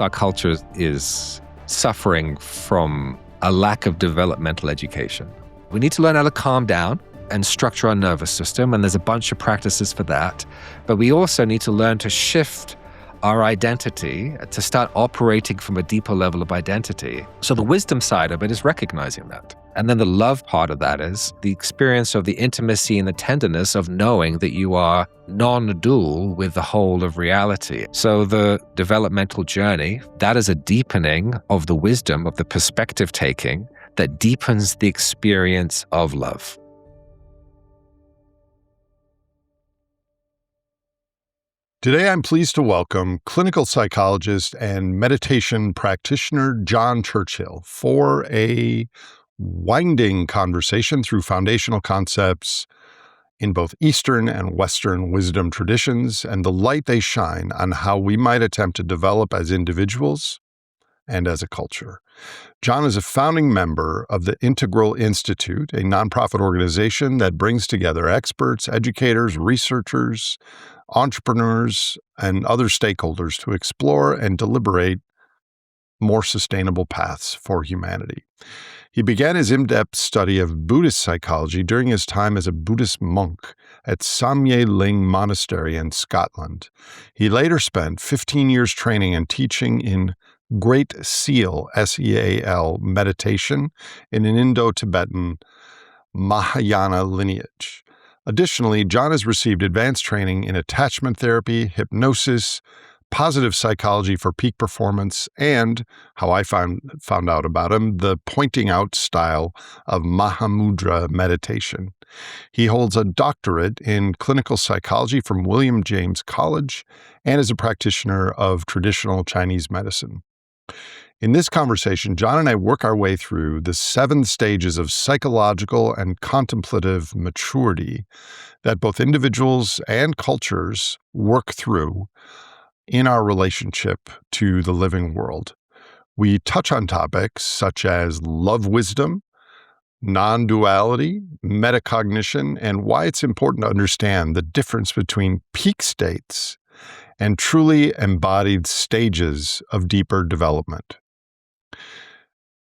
Our culture is suffering from a lack of developmental education. We need to learn how to calm down and structure our nervous system, and there's a bunch of practices for that. But we also need to learn to shift our identity, to start operating from a deeper level of identity. So the wisdom side of it is recognizing that. And then the love part of that is the experience of the intimacy and the tenderness of knowing that you are non-dual with the whole of reality. So the developmental journey, that is a deepening of the wisdom, of the perspective taking that deepens the experience of love. Today, I'm pleased to welcome clinical psychologist and meditation practitioner John Churchill for a winding conversation through foundational concepts in both Eastern and Western wisdom traditions and the light they shine on how we might attempt to develop as individuals and as a culture. John is a founding member of the Integral Institute, a nonprofit organization that brings together experts, educators, researchers, entrepreneurs, and other stakeholders to explore and deliberate more sustainable paths for humanity. He began his in-depth study of Buddhist psychology during his time as a Buddhist monk at Samye Ling Monastery in Scotland. He later spent 15 years training and teaching in Great Seal, S-E-A-L, meditation in an Indo-Tibetan Mahayana lineage. Additionally, John has received advanced training in attachment therapy, hypnosis, positive psychology for peak performance, and, how I found out about him, the pointing out style of Mahamudra meditation. He holds a doctorate in clinical psychology from William James College and is a practitioner of traditional Chinese medicine. In this conversation, John and I work our way through the 7 stages of psychological and contemplative maturity that both individuals and cultures work through in our relationship to the living world. We touch on topics such as love wisdom, non-duality, metacognition, and why it's important to understand the difference between peak states and truly embodied stages of deeper development.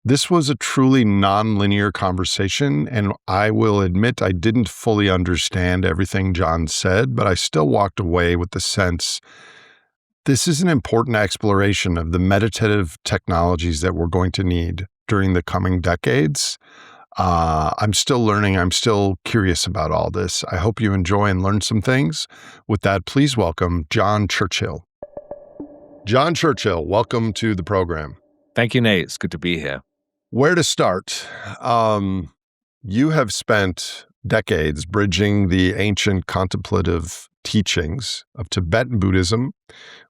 This was a truly non-linear conversation, and I will admit I didn't fully understand everything John said, but I still walked away with the sense this is an important exploration of the meditative technologies that we're going to need during the coming decades. I'm still learning. I'm still curious about all this. I hope you enjoy and learn some things. With that, please welcome John Churchill. John Churchill, welcome to the program. Thank you, Nate. It's good to be here. Where to start? You have spent decades bridging the ancient contemplative teachings of Tibetan Buddhism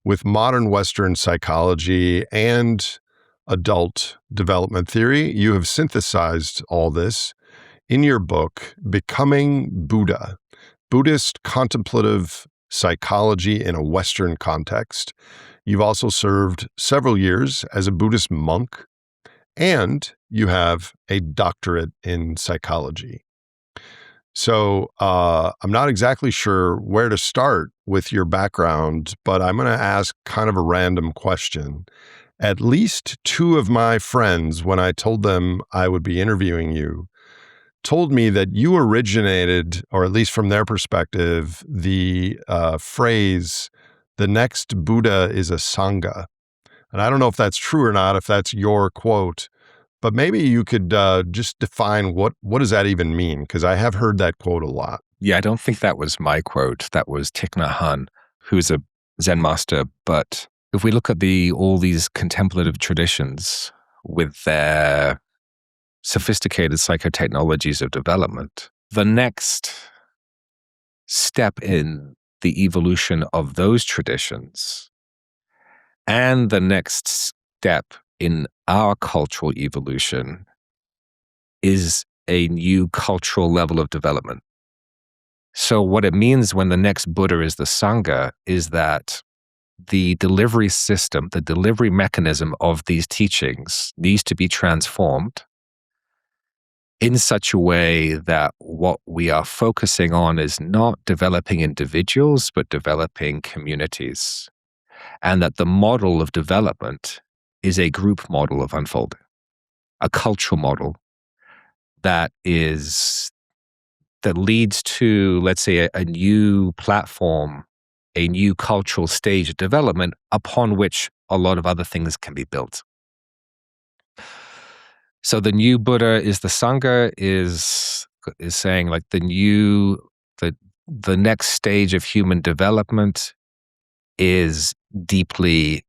with modern Western psychology and adult development theory. You have synthesized all this in your book, Becoming Buddha, Buddhist Contemplative Psychology in a Western Context. You've also served several years as a Buddhist monk, and you have a doctorate in psychology. So I'm not exactly sure where to start with your background, but I'm going to ask kind of a random question. At least 2 of my friends, when I told them I would be interviewing you, told me that you originated, or at least from their perspective, the phrase, the next Buddha is a Sangha. And I don't know if that's true or not, if that's your quote, but maybe you could just define what does that even mean? Because I have heard that quote a lot. Yeah, I don't think that was my quote. That was Thich Nhat Hanh, who's a Zen master. But if we look at all these contemplative traditions with their sophisticated psychotechnologies of development, the next step in the evolution of those traditions and the next step in our cultural evolution is a new cultural level of development. So what it means when the next Buddha is the Sangha is that the delivery system, the delivery mechanism of these teachings needs to be transformed in such a way that what we are focusing on is not developing individuals, but developing communities. and that the model of development is a group model of unfolding, a cultural model that leads to, let's say, a new platform, a new cultural stage of development upon which a lot of other things can be built. So the new Buddha is the Sangha is saying like the next stage of human development is deeply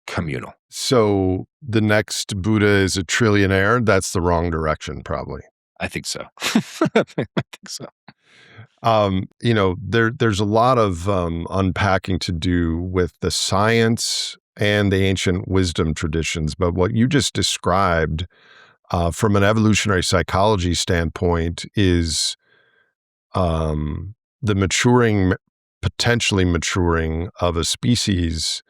communal. So the next Buddha is a trillionaire. That's the wrong direction, probably. I think so. I think so. There's a lot of unpacking to do with the science and the ancient wisdom traditions. But what you just described from an evolutionary psychology standpoint is the potentially maturing of a species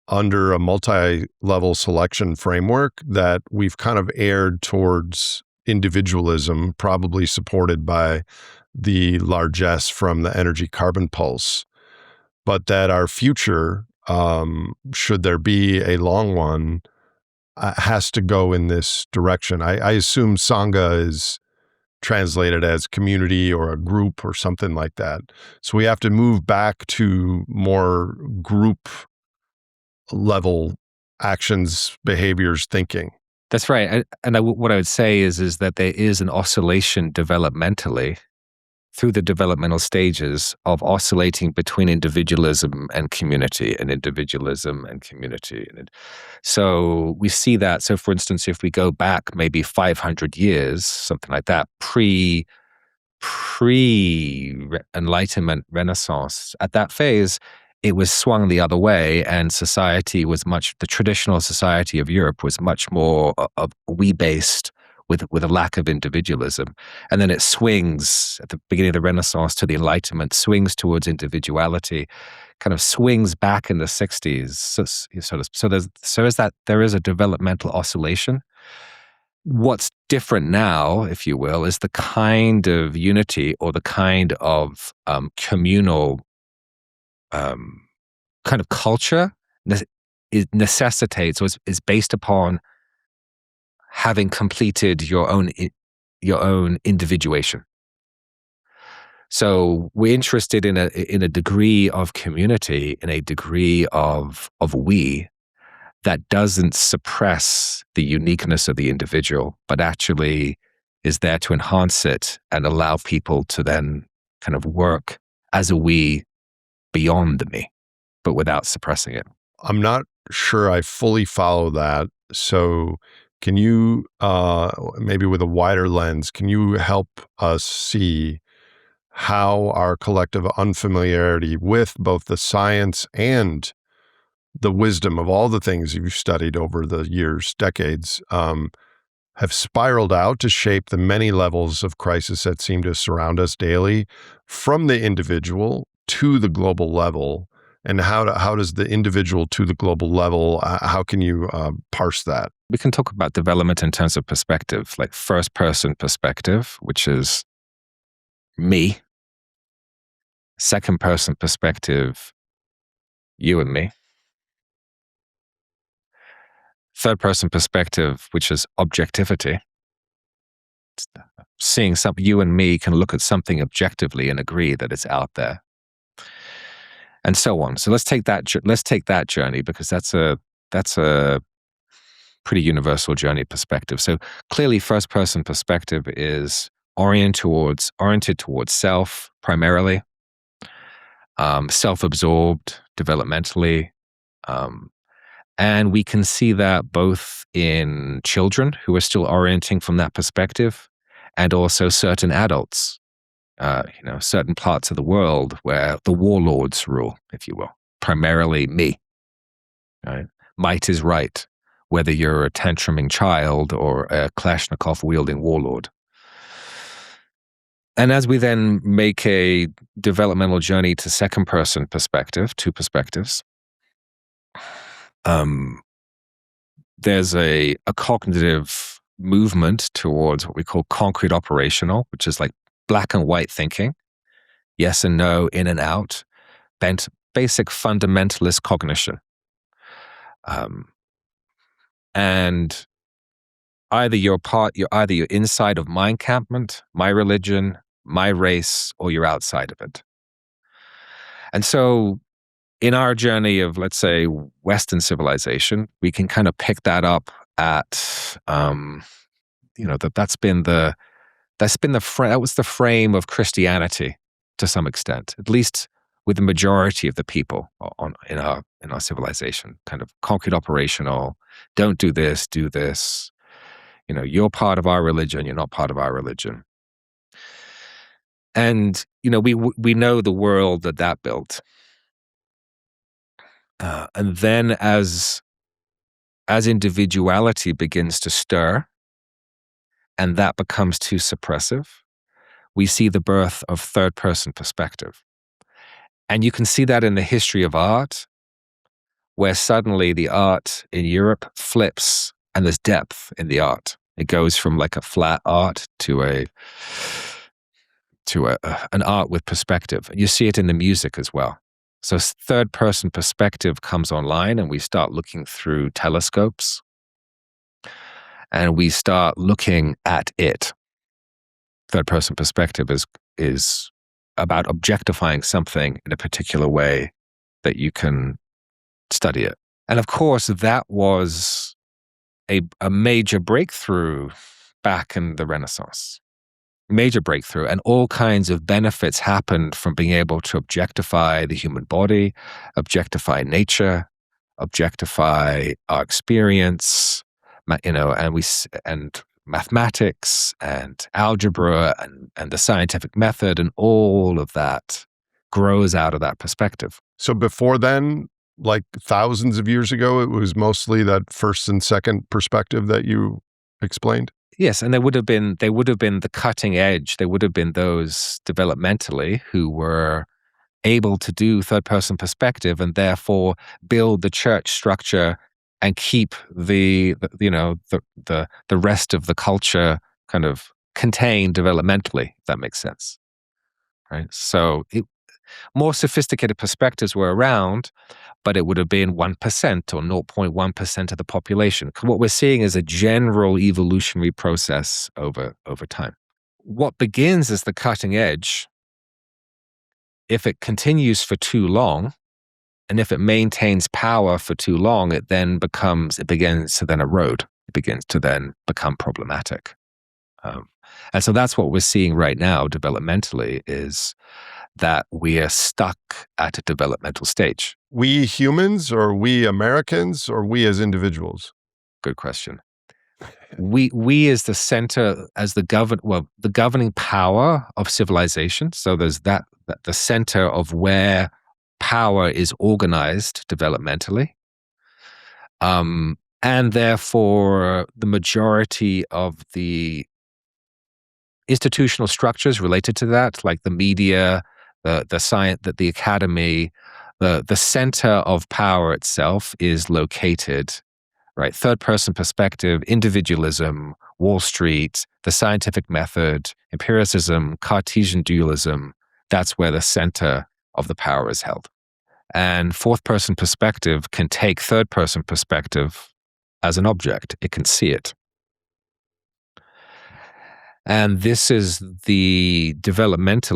under a multi-level selection framework that we've kind of erred towards individualism, probably supported by the largesse from the energy carbon pulse, but that our future, should there be a long one, has to go in this direction. I assume Sangha is translated as community or a group or something like that. So we have to move back to more group level actions, behaviors, thinking. That's right. What I would say is that there is an oscillation developmentally through the developmental stages of oscillating between individualism and community and individualism and community. So we see that. So for instance, if we go back maybe 500 years, something like that, pre-Enlightenment Renaissance, at that phase, it was swung the other way, and society was the traditional society of Europe was much more of we-based with a lack of individualism. And then it swings at the beginning of the Renaissance to the Enlightenment, swings towards individuality, kind of swings back in the 60s. There is a developmental oscillation. What's different now, if you will, is the kind of unity or the kind of communal kind of culture necessitates or is based upon having completed your own individuation. So we're interested in a degree of community, in a degree of we that doesn't suppress the uniqueness of the individual, but actually is there to enhance it and allow people to then kind of work as a we beyond the me, but without suppressing it. I'm not sure I fully follow that. So can you, maybe with a wider lens, can you help us see how our collective unfamiliarity with both the science and the wisdom of all the things you've studied over the years, decades, have spiraled out to shape the many levels of crisis that seem to surround us daily, from the individual to the global level? And how does the individual to the global level, how can you parse that? We can talk about development in terms of perspective, like first person perspective, which is me. Second person perspective, you and me. Third person perspective, which is objectivity. Seeing something, you and me can look at something objectively and agree that it's out there. And so on. So let's take that journey, because that's a pretty universal journey perspective. So clearly, first person perspective is oriented towards self primarily, self-absorbed developmentally, and we can see that both in children who are still orienting from that perspective, and also certain adults. Certain parts of the world where the warlords rule, if you will, primarily me. Right? Might is right, whether you're a tantruming child or a Kalashnikov-wielding warlord. And as we then make a developmental journey to second-person perspective, two perspectives, there's a cognitive movement towards what we call concrete operational, which is like black and white thinking, yes and no, in and out, bent basic fundamentalist cognition. And either you're inside of my encampment, my religion, my race, or you're outside of it. And so in our journey of, let's say, Western civilization, we can kind of pick that up at, that was the frame of Christianity to some extent, at least with the majority of the people in our civilization, kind of concrete operational. Don't do this, do this. You're part of our religion. You're not part of our religion. And we know the world that built. And then as individuality begins to stir, and that becomes too suppressive, we see the birth of third-person perspective. And you can see that in the history of art, where suddenly the art in Europe flips and there's depth in the art. It goes from like a flat art to an art with perspective. And you see it in the music as well. So third-person perspective comes online, and we start looking through telescopes, and we start looking at it. Third-person perspective is about objectifying something in a particular way that you can study it. And of course, that was a major breakthrough back in the Renaissance. Major breakthrough, and all kinds of benefits happened from being able to objectify the human body, objectify nature, objectify our experience, and mathematics and algebra and the scientific method, and all of that grows out of that perspective. So before then, like thousands of years ago, it was mostly that first and second perspective that you explained? Yes, and they would have been the cutting edge. They would have been those developmentally who were able to do third-person perspective and therefore build the church structure and keep the rest of the culture kind of contained developmentally, if that makes sense. Right? So more sophisticated perspectives were around, but it would have been 1% or 0.1% of the population. What we're seeing is a general evolutionary process over time. What begins as the cutting edge, if it continues for too long, and if it maintains power for too long, it begins to then erode. It begins to then become problematic. And so that's what we're seeing right now developmentally, is that we are stuck at a developmental stage. We humans, or we Americans, or we as individuals? Good question. We as the center, as the governing power of civilization. So there's the center of where power is organized developmentally. And therefore the majority of the institutional structures related to that, like the media, the science, the academy, the center of power itself is located, right? Third-person perspective, individualism, Wall Street, the scientific method, empiricism, Cartesian dualism. That's where the center of the power is held. And fourth-person perspective can take third-person perspective as an object. It can see it. And this is the development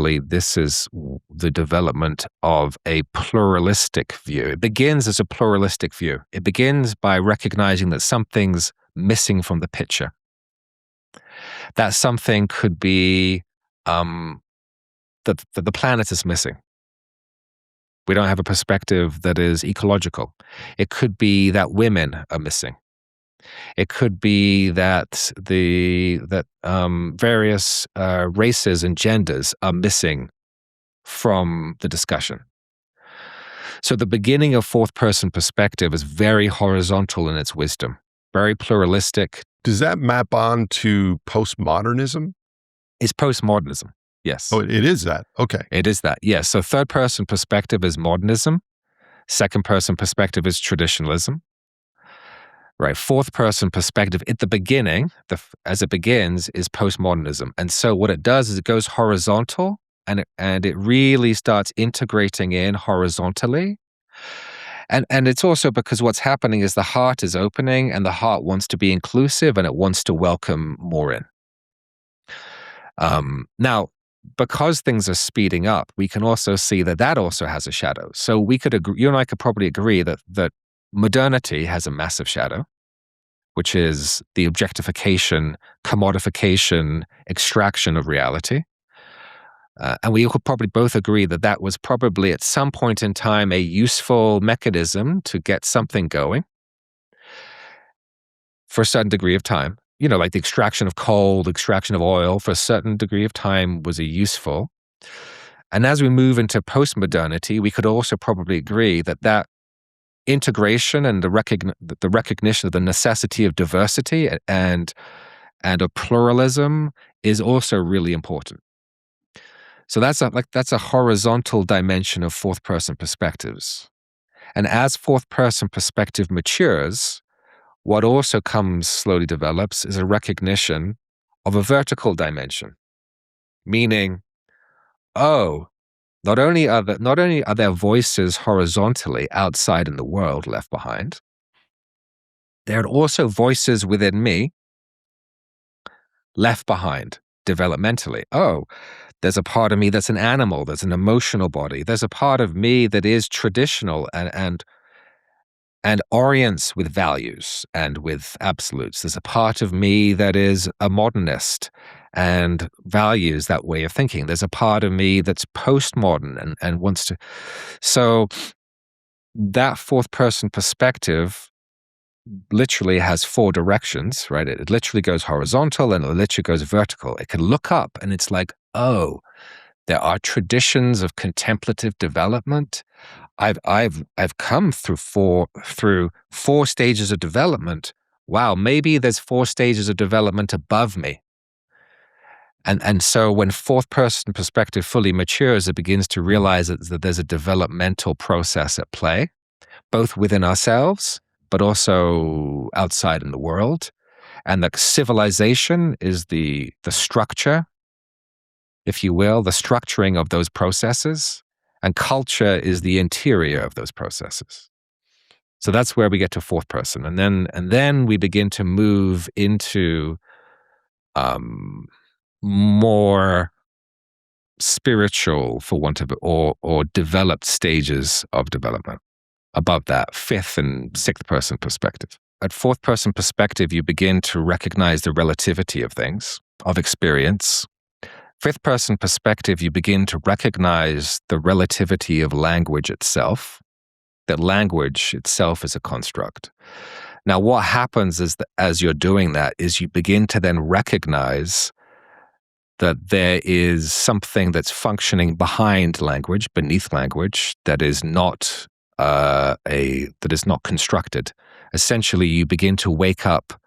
of a pluralistic view. It begins as a pluralistic view. It begins by recognizing that something's missing from the picture. That something could be that the planet is missing. We don't have a perspective that is ecological. It could be that women are missing. It could be that various races and genders are missing from the discussion. So the beginning of fourth-person perspective is very horizontal in its wisdom, very pluralistic. Does that map on to postmodernism? It's postmodernism, yes. Oh, it is that. Okay. It is that, yes. So third-person perspective is modernism. Second-person perspective is traditionalism. Right, fourth-person perspective at the beginning, as it begins, is postmodernism. And so what it does is it goes horizontal and it really starts integrating in horizontally. And it's also because what's happening is the heart is opening, and the heart wants to be inclusive, and it wants to welcome more in. Now, because things are speeding up, we can also see that that also has a shadow. So we could agree, you and I could probably agree that modernity has a massive shadow, which is the objectification, commodification, extraction of reality. And we could probably both agree that that was probably at some point in time a useful mechanism to get something going for a certain degree of time. You know, like the extraction of coal, the extraction of oil for a certain degree of time was a useful. And as we move into postmodernity, we could also probably agree that that integration and the recognition of the necessity of diversity and of pluralism is also really important. So that's a horizontal dimension of fourth person perspectives. And as fourth person perspective matures, what also slowly develops is a recognition of a vertical dimension, meaning, oh, not only are there voices horizontally outside in the world left behind, there are also voices within me left behind developmentally. Oh, there's a part of me that's an animal, there's an emotional body. There's a part of me that is traditional and orients with values and with absolutes. There's a part of me that is a modernist and values that way of thinking. There's a part of me that's postmodern and wants to. So that fourth person perspective literally has four directions, right? It literally goes horizontal and it literally goes vertical. It can look up and it's like, oh, there are traditions of contemplative development. I've come through four stages of development. Wow, maybe there's four stages of development above me. And so when fourth person perspective fully matures, it begins to realize that there's a developmental process at play, both within ourselves, but also outside in the world. And that civilization is the structure, if you will, the structuring of those processes, and culture is the interior of those processes. So that's where we get to fourth person, and then we begin to move into more spiritual, for want of it, or developed stages of development. Above that, fifth and sixth person perspective. At fourth person perspective, you begin to recognize the relativity of things, of experience. Fifth person perspective, you begin to recognize the relativity of language itself, that language itself is a construct. Now, what happens is that as you're doing that is you begin to then recognize that there is something that's functioning behind language, beneath language, that is not constructed. Essentially, you begin to wake up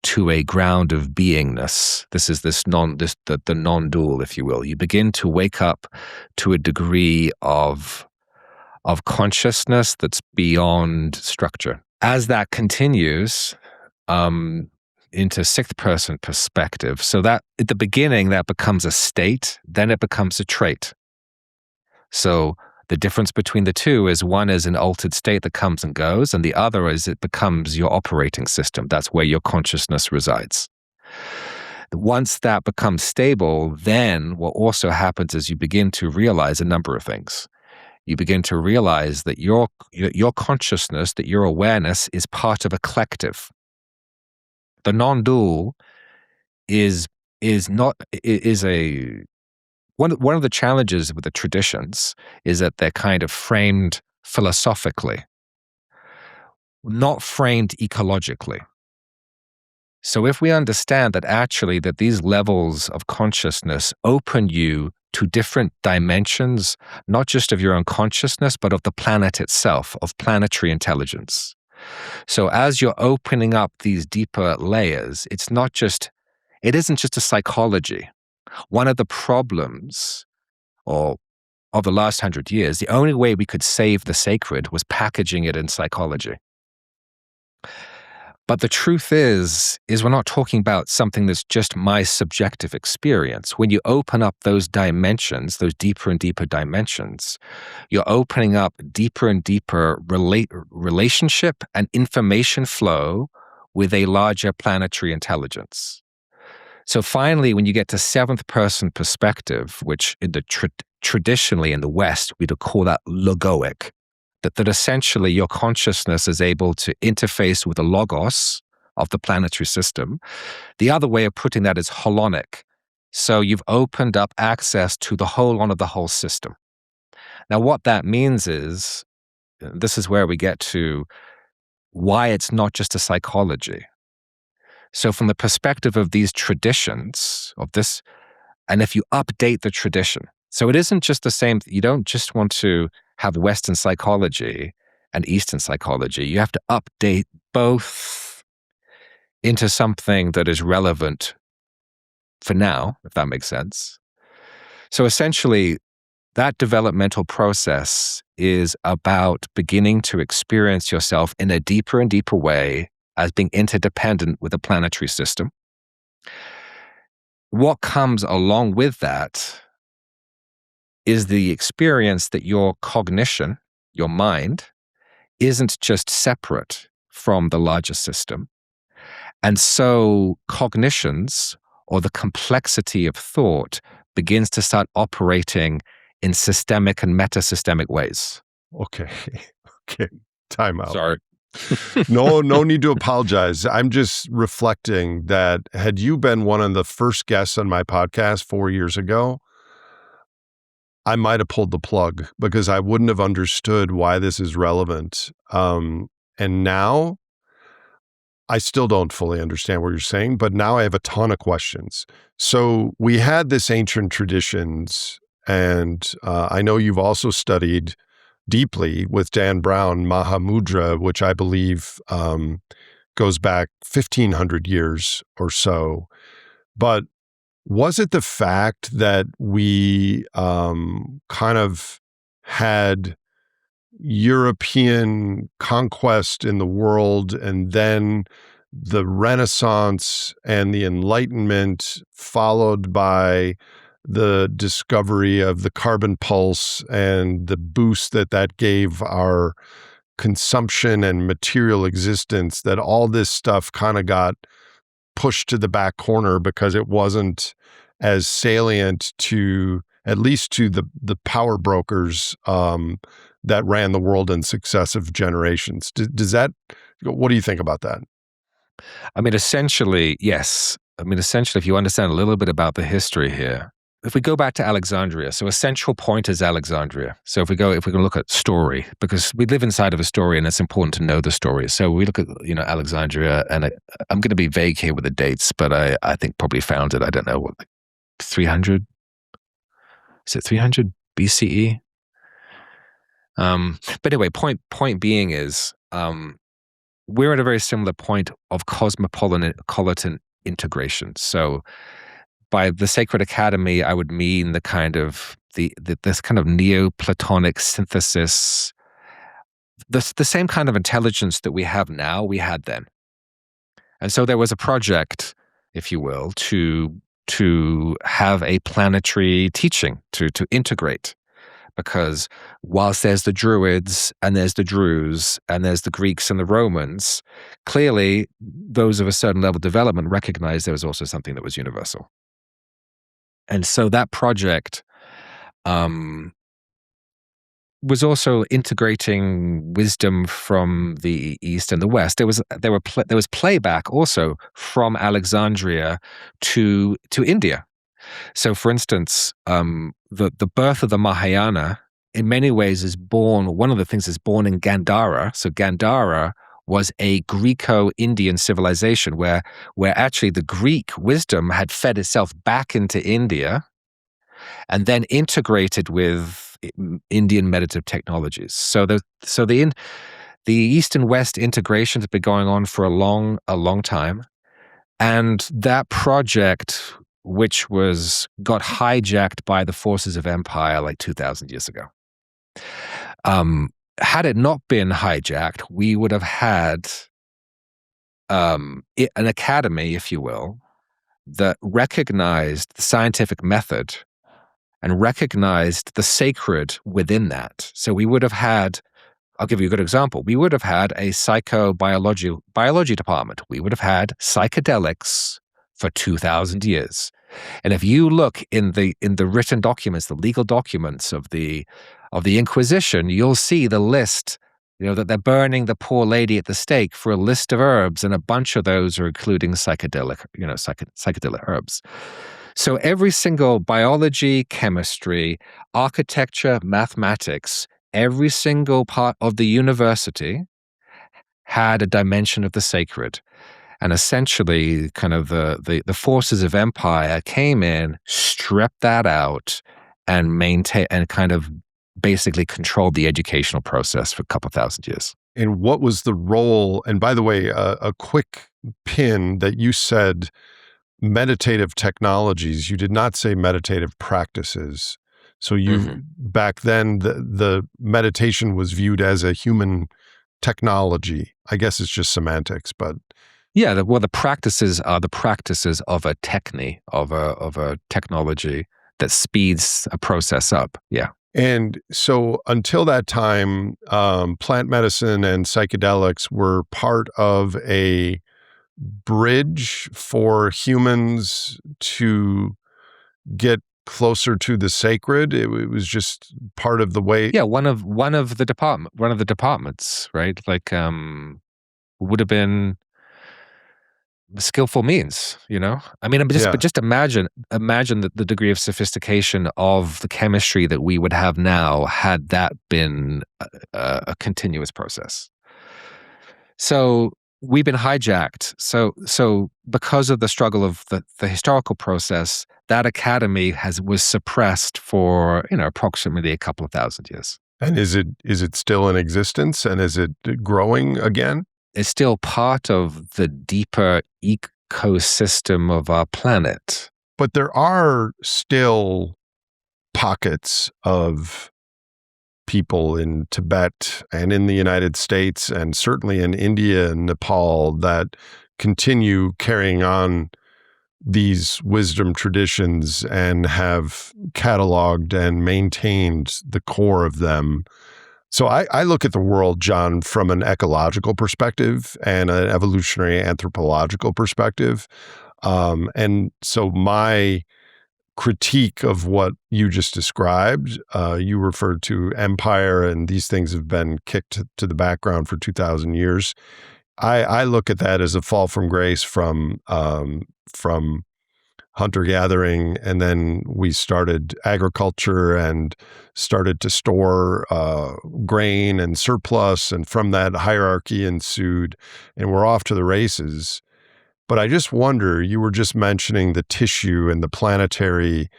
to a ground of beingness. This is the Nondual, if you will. You begin to wake up to a degree of consciousness that's beyond structure. As that continues into sixth person perspective, so that at the beginning that becomes a state, then it becomes a trait. So the difference between the two is one is an altered state that comes and goes, and the other is it becomes your operating system. That's where your consciousness resides. Once that becomes stable, then what also happens is you begin to realize a number of things. You begin to realize that your consciousness, that your awareness is part of a collective. The non-dual is one of the challenges with the traditions is that they're kind of framed philosophically, not framed ecologically. So if we understand that actually that these levels of consciousness open you to different dimensions, not just of your own consciousness, but of the planet itself, of planetary intelligence. So as you're opening up these deeper layers, it isn't just a psychology. One of the problems of the last 100 years, the only way we could save the sacred was packaging it in psychology. But the truth is we're not talking about something that's just my subjective experience. When you open up those dimensions, those deeper and deeper dimensions, you're opening up deeper and deeper relationship and information flow with a larger planetary intelligence. So finally, when you get to seventh person perspective, which in the traditionally in the West, we'd call that logoic, that essentially your consciousness is able to interface with the logos of the planetary system. The other way of putting that is holonic. So you've opened up access to the whole of the whole system. Now, what that means is, this is where we get to why it's not just a psychology. So from the perspective of these traditions of this, and if you update the tradition, so it isn't just the same, you don't just want to have Western psychology and Eastern psychology. You have to update both into something that is relevant for now, if that makes sense. So essentially, that developmental process is about beginning to experience yourself in a deeper and deeper way as being interdependent with the planetary system. What comes along with that is the experience that your cognition, your mind, isn't just separate from the larger system. And so cognitions, or the complexity of thought, begins to start operating in systemic and metasystemic ways. Okay. Time out. Sorry. No need to apologize. I'm just reflecting that had you been one of the first guests on my podcast 4 years ago, I might have pulled the plug because I wouldn't have understood why this is relevant. And now I still don't fully understand what you're saying, but now I have a ton of questions. So we had this ancient traditions, and I know you've also studied deeply with Dan Brown, Mahamudra, which I believe goes back 1,500 years or so. But was it the fact that we kind of had European conquest in the world and then the Renaissance and the Enlightenment, followed by the discovery of the carbon pulse and the boost that gave our consumption and material existence, that all this stuff kind of got pushed to the back corner because it wasn't as salient to, at least to the power brokers that ran the world in successive generations. Does that, what do you think about that? I mean, essentially, yes. I mean, essentially, if you understand a little bit about the history here, if we go back to Alexandria, so a central point is Alexandria. So if we can look at story, because we live inside of a story and it's important to know the story. So we look at, Alexandria, and I'm going to be vague here with the dates, but I think probably founded, I don't know, what, 300? Is it 300 BCE? But anyway, point being is, we're at a very similar point of cosmopolitan integration. So by the sacred academy, I would mean the kind of this kind of Neoplatonic synthesis, the same kind of intelligence that we have now, we had then. And so there was a project, if you will, to have a planetary teaching, to integrate. Because whilst there's the Druids and there's the Druze and there's the Greeks and the Romans, clearly those of a certain level of development recognized there was also something that was universal. And so that project was also integrating wisdom from the East and the West. There was playback also from Alexandria to India. So, for instance, the birth of the Mahayana, in many ways, is born. One of the things is born in Gandhara. So, Gandhara was a Greco-Indian civilization where actually the Greek wisdom had fed itself back into India and then integrated with Indian meditative technologies. So the East and West integration has been going on for a long time, and that project, which got hijacked by the forces of empire like 2,000 years ago. Had it not been hijacked, we would have had an academy, if you will, that recognized the scientific method and recognized the sacred within that. So we would have had, I'll give you a good example. We would have had a biology department. We would have had psychedelics for 2,000 years. And if you look in the written documents, the legal documents of the Inquisition, you'll see the list, that they're burning the poor lady at the stake for a list of herbs, and a bunch of those are including psychedelic herbs. So every single biology, chemistry, architecture, mathematics, every single part of the university had a dimension of the sacred. And essentially, kind of the forces of empire came in, stripped that out, and maintain and kind of basically controlled the educational process for a couple thousand years. And what was the role? And by the way, a quick pin that you said meditative technologies. You did not say meditative practices. So back then, the meditation was viewed as a human technology. I guess it's just semantics, but yeah. The practices are the practices of a techne, of a technology that speeds a process up. Yeah. And so until that time, plant medicine and psychedelics were part of a bridge for humans to get closer to the sacred. It was just part of the way. Yeah, one of the departments, right? Like would have been skillful means, I mean, but just imagine the degree of sophistication of the chemistry that we would have now had that been a continuous process. So we've been hijacked. So because of the struggle of the historical process, that academy was suppressed for approximately a couple of thousand years. And is it still in existence? And is it growing again? It's still part of the deeper ecosystem of our planet. But there are still pockets of people in Tibet and in the United States and certainly in India and Nepal that continue carrying on these wisdom traditions and have cataloged and maintained the core of them. So I look at the world, John, from an ecological perspective and an evolutionary anthropological perspective. And so my critique of what you just described, you referred to empire, and these things have been kicked to the background for 2,000 years. I look at that as a fall from grace from hunter-gathering, and then we started agriculture and started to store grain and surplus, and from that hierarchy ensued, and we're off to the races. But I just wonder, you were just mentioning the tissue and the planetary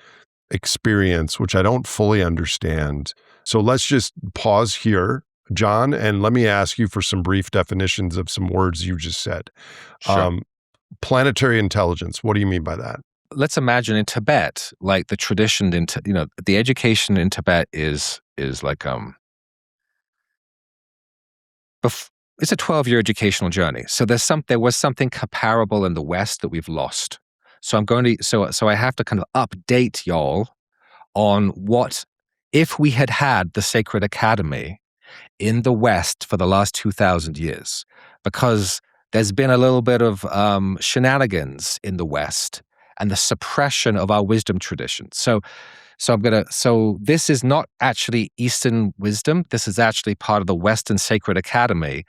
experience, which I don't fully understand. So let's just pause here, John, and let me ask you for some brief definitions of some words you just said. Sure. Planetary intelligence, what do you mean by that? Let's imagine in Tibet, like the tradition the education in Tibet is like it's a 12-year educational journey. So there was something comparable in the West that we've lost. So I have to kind of update y'all on what if we had had the sacred academy in the West for the last 2,000 years, because there's been a little bit of shenanigans in the West and the suppression of our wisdom tradition. So this is not actually Eastern wisdom. This is actually part of the Western Sacred Academy.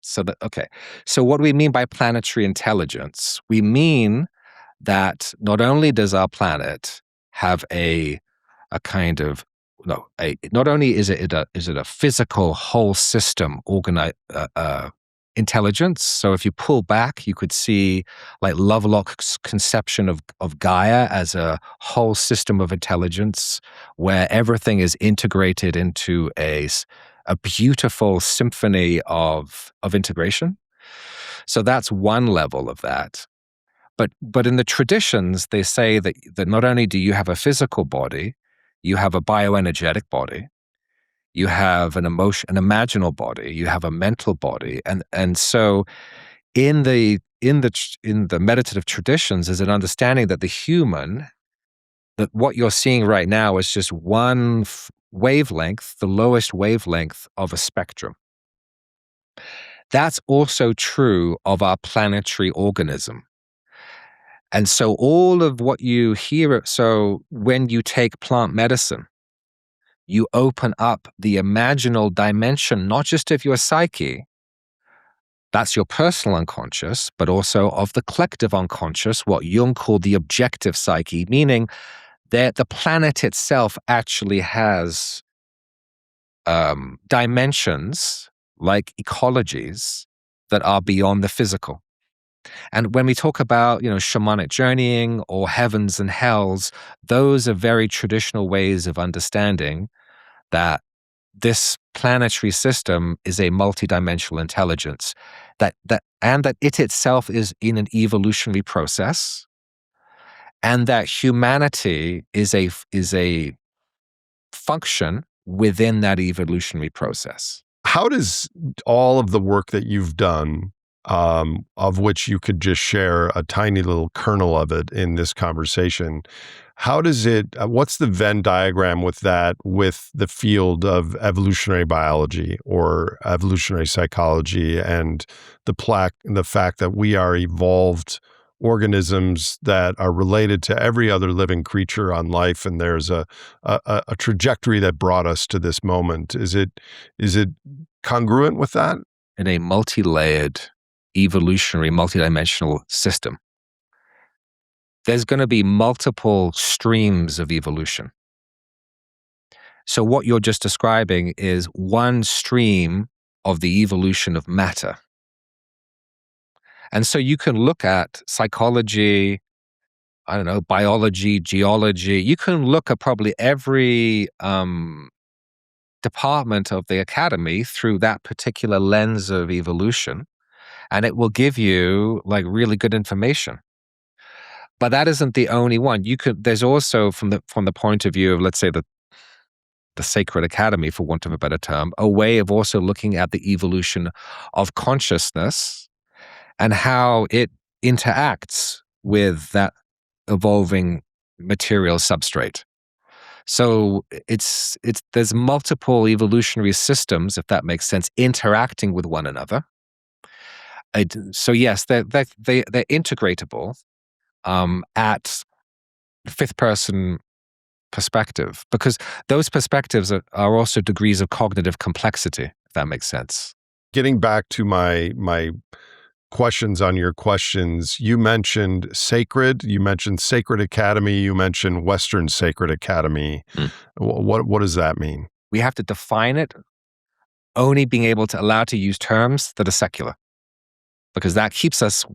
So what do we mean by planetary intelligence? We mean that not only does our planet have not only is it a physical whole system intelligence. So if you pull back, you could see like Lovelock's conception of Gaia as a whole system of intelligence where everything is integrated into a beautiful symphony of integration. So that's one level of that. But in the traditions, they say that not only do you have a physical body, you have a bioenergetic body, you have an imaginal body, you have a mental body, and so in the meditative traditions is an understanding that the human, that what you're seeing right now is just one wavelength, the lowest wavelength of a spectrum. That's also true of our planetary organism. And so all of what you hear, so when you take plant medicine, you open up the imaginal dimension, not just of your psyche, that's your personal unconscious, but also of the collective unconscious, what Jung called the objective psyche, meaning that the planet itself actually has dimensions like ecologies that are beyond the physical. And when we talk about, shamanic journeying or heavens and hells, those are very traditional ways of understanding that this planetary system is a multidimensional intelligence, that it itself is in an evolutionary process, and that humanity is a function within that evolutionary process. How does all of the work that you've done, of which you could just share a tiny little kernel of it in this conversation, how does it, what's the Venn diagram with that, with the field of evolutionary biology or evolutionary psychology and the fact that we are evolved organisms that are related to every other living creature on life, and there's a trajectory that brought us to this moment? Is it congruent with that? In a multi-layered, evolutionary, multidimensional system, there's going to be multiple streams of evolution. So what you're just describing is one stream of the evolution of matter. And so you can look at psychology, biology, geology. You can look at probably every department of the academy through that particular lens of evolution, and it will give you really good information. But that isn't the only one. There's also from the point of view of, let's say, the sacred academy, for want of a better term, a way of also looking at the evolution of consciousness and how it interacts with that evolving material substrate. So there's multiple evolutionary systems, if that makes sense, interacting with one another. So yes, they're integratable at fifth person perspective, because those perspectives are also degrees of cognitive complexity, if that makes sense. Getting back to my questions on your questions, you mentioned sacred, you mentioned sacred academy, you mentioned Western sacred academy. What does that mean? We have to define it, only being able to allow to use terms that are secular, because that keeps us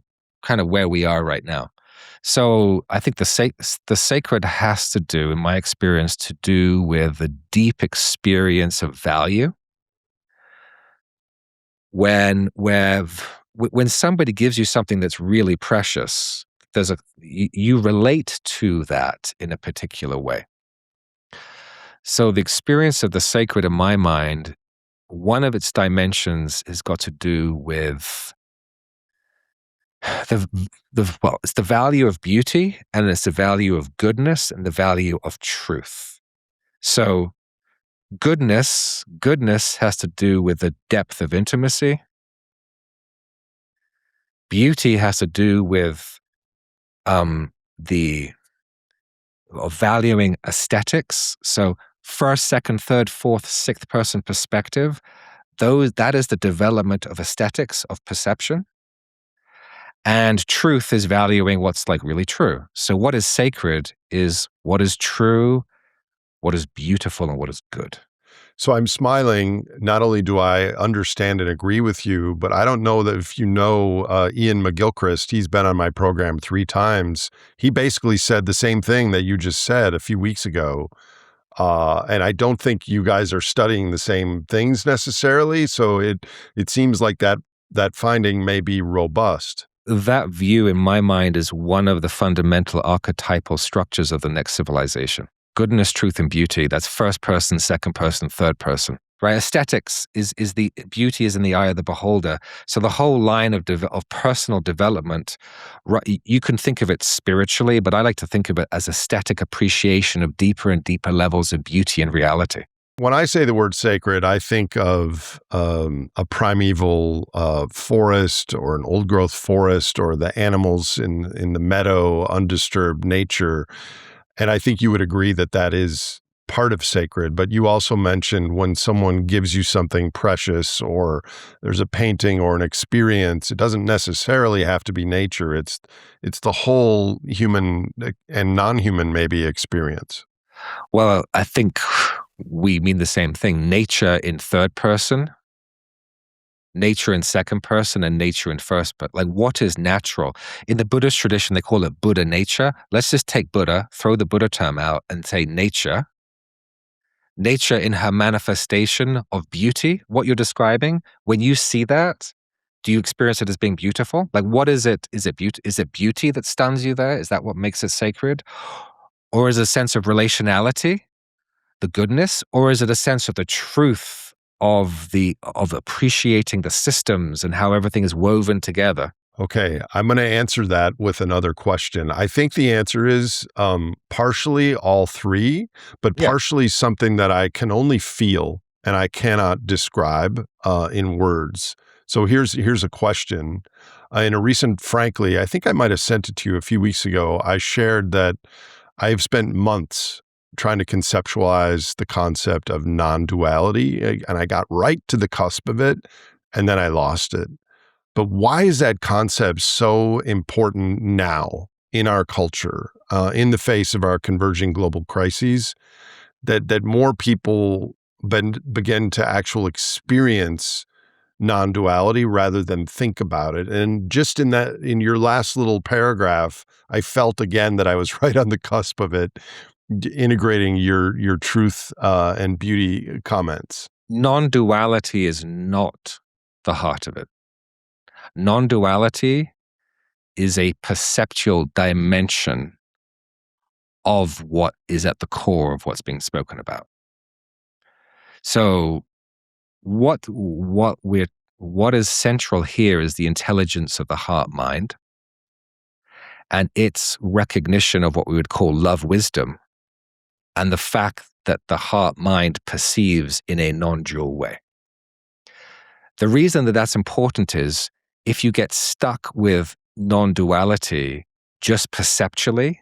kind of where we are right now. So I think the sacred has to do, in my experience, to do with the deep experience of value. When somebody gives you something that's really precious, you relate to that in a particular way. So the experience of the sacred, in my mind, one of its dimensions has got to do with it's the value of beauty, and it's the value of goodness, and the value of truth. So goodness has to do with the depth of intimacy. Beauty has to do with valuing aesthetics. So first, second, third, fourth, sixth person perspective, that is the development of aesthetics, of perception. And truth is valuing what's really true. So what is sacred is what is true, what is beautiful, and what is good. So I'm smiling. Not only do I understand and agree with you, but I don't know that if you know Ian McGilchrist, he's been on my program 3 times. He basically said the same thing that you just said a few weeks ago. And I don't think you guys are studying the same things necessarily. So it seems like that finding may be robust. That view, in my mind, is one of the fundamental archetypal structures of the next civilization. Goodness, truth, and beauty. That's first person, second person, third person. right? Aesthetics is the beauty is in the eye of the beholder. So the whole line of personal development, right, you can think of it spiritually, but I like to think of it as aesthetic appreciation of deeper and deeper levels of beauty and reality. When I say the word sacred, I think of a primeval forest or an old growth forest or the animals in the meadow, undisturbed nature. And I think you would agree that that is part of sacred. But you also mentioned when someone gives you something precious or there's a painting or an experience, it doesn't necessarily have to be nature. It's the whole human and non-human maybe experience. Well, I think we mean the same thing. Nature in third person, nature in second person, and nature in first person. Like, what is natural? In the Buddhist tradition, they call it Buddha nature. Let's just take Buddha, throw the Buddha term out, and say nature. Nature in her manifestation of beauty, what you're describing, when you see that, do you experience it as being beautiful? Like, what is it? Is it beauty? Is it beauty that stuns you there? Is that what makes it sacred? Or is it a sense of relationality, the goodness, or is it a sense of the truth of appreciating the systems and how everything is woven together? Okay, I'm going to answer that with another question. I think the answer is partially all three, but Yeah. partially something that I can only feel and I cannot describe in words. So here's a question. In a recent, frankly, I think I might have sent it to you a few weeks ago. I shared that I have spent months trying to conceptualize the concept of non-duality, and I got right to the cusp of it, and then I lost it. But why is that concept so important now in our culture, in the face of our converging global crises, that more people begin to actually experience non-duality rather than think about it? And just in your last little paragraph, I felt again that I was right on the cusp of it, integrating your truth and beauty comments. Non-duality is not the heart of it. Non-duality is a perceptual dimension of what is at the core of what's being spoken about. So what is central here is the intelligence of the heart mind and its recognition of what we would call love wisdom, and the fact that the heart mind perceives in a non-dual way. The reason that that's important is if you get stuck with non-duality just perceptually,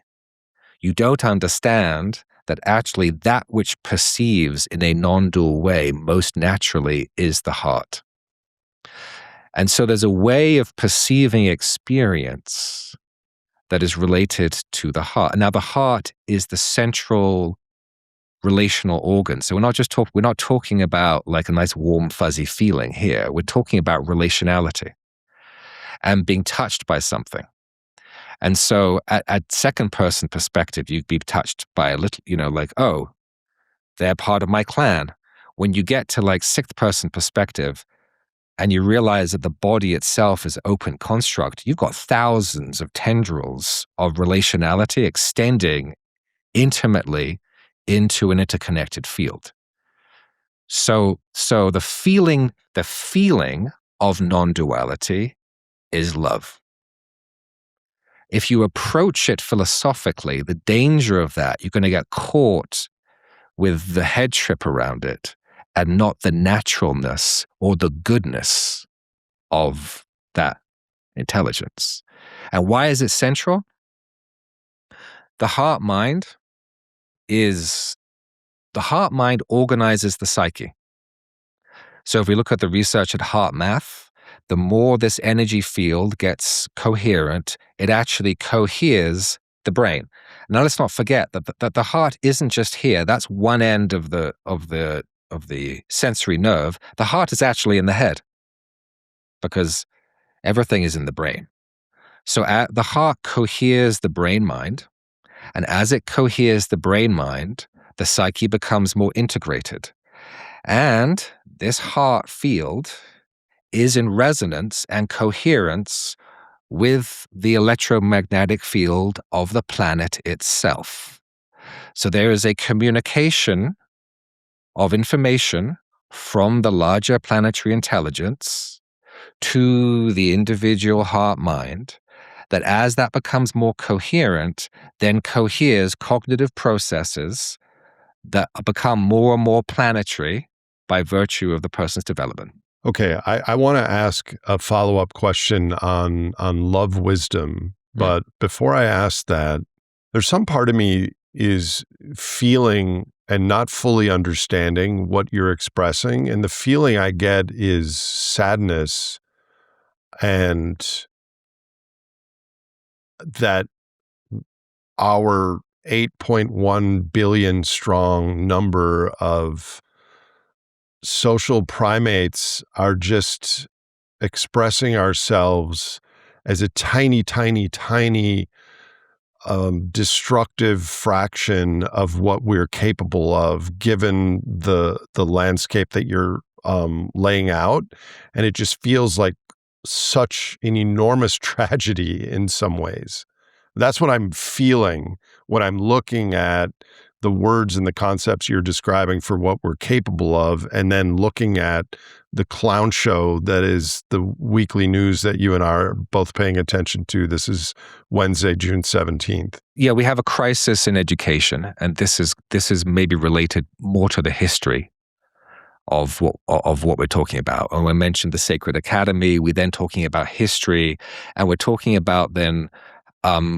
you don't understand that actually that which perceives in a non-dual way most naturally is the heart. And so there's a way of perceiving experience that is related to the heart. Now, the heart is the central relational organ. So we're not talking about like a nice warm fuzzy feeling here. We're talking about relationality and being touched by something. And so at second person perspective, you'd be touched by a little, like, oh, they're part of my clan. When you get to like sixth person perspective and you realize that the body itself is open construct, you've got thousands of tendrils of relationality extending intimately into an interconnected field. So the feeling of non-duality is love. If you approach it philosophically, the danger of that, you're going to get caught with the head trip around it and not the naturalness or the goodness of that intelligence. And why is it central? The heart mind organizes the psyche. So if we look at the research at heart math, the more this energy field gets coherent, it actually coheres the brain. Now let's not forget that the heart isn't just here. That's one end of the sensory nerve. The heart is actually in the head because everything is in the brain. So the heart coheres the brain mind, and as it coheres the brain mind, the psyche becomes more integrated. And this heart field is in resonance and coherence with the electromagnetic field of the planet itself. So there is a communication of information from the larger planetary intelligence to the individual heart-mind, that as that becomes more coherent, then coheres cognitive processes that become more and more planetary by virtue of the person's development. Okay, I want to ask a follow-up question on love wisdom, but before I ask that, there's some part of me is feeling and not fully understanding what you're expressing, and the feeling I get is sadness, and that our 8.1 billion strong number of social primates are just expressing ourselves as a tiny, tiny, tiny destructive fraction of what we're capable of, given the landscape that you're laying out, and it just feels like such an enormous tragedy in some ways. That's what I'm feeling when I'm looking at the words and the concepts you're describing for what we're capable of, and then looking at the clown show that is the weekly news that you and I are both paying attention to. This is Wednesday, June 17th. Yeah, we have a crisis in education, and this is maybe related more to the history of what we're talking about. And we mentioned the sacred academy, we're then talking about history, and we're talking about then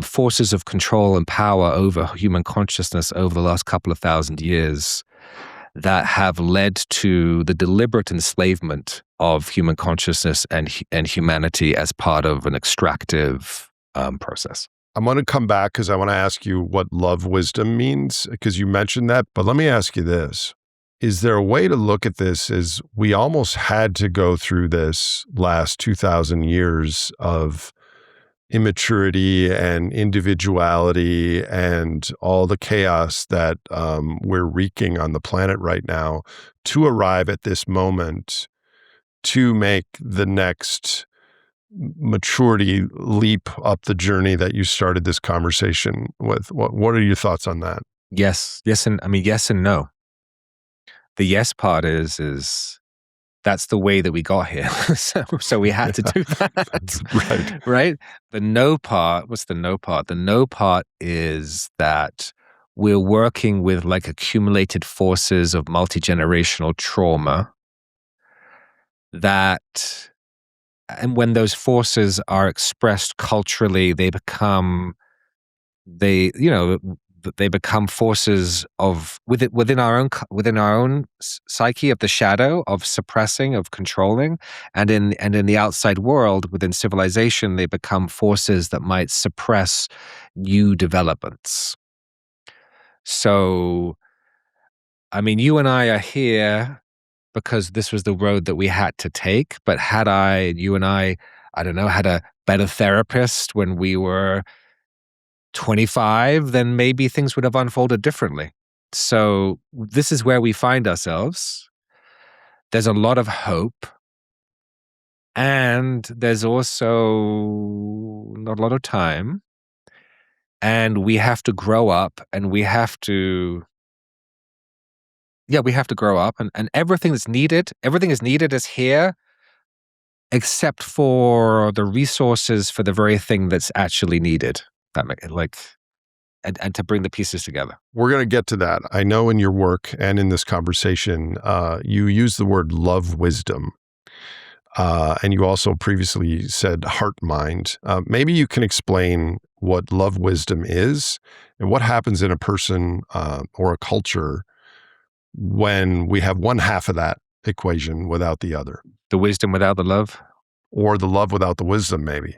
forces of control and power over human consciousness over the last couple of thousand years that have led to the deliberate enslavement of human consciousness and humanity as part of an extractive process. I'm going to come back because I want to ask you what love wisdom means, because you mentioned that. But let me ask you this. Is there a way to look at this as we almost had to go through this last 2,000 years of immaturity and individuality and all the chaos that we're wreaking on the planet right now to arrive at this moment to make the next maturity leap up the journey that you started this conversation with? What are your thoughts on that? Yes, yes and no. The yes part is that's the way that we got here. so we had to do that. Right? The no part, what's the no part? The no part is that we're working with like accumulated forces of multi-generational trauma that, and when those forces are expressed culturally, they become forces of within our own psyche of the shadow, of suppressing, of controlling, and in the outside world within civilization, they become forces that might suppress new developments. So, I mean, you and I are here because this was the road that we had to take. But had you and I don't know, had a better therapist when we were 25, then maybe things would have unfolded differently. So this is where we find ourselves. There's a lot of hope, and there's also not a lot of time, and we have to grow up, and we have to grow up, and everything is needed is here, except for the resources for the very thing that's actually needed. And to bring the pieces together. We're going to get to that. I know in your work and in this conversation, you use the word love wisdom. And you also previously said heart mind. Maybe you can explain what love wisdom is and what happens in a person or a culture when we have one half of that equation without the other. The wisdom without the love? Or the love without the wisdom, maybe.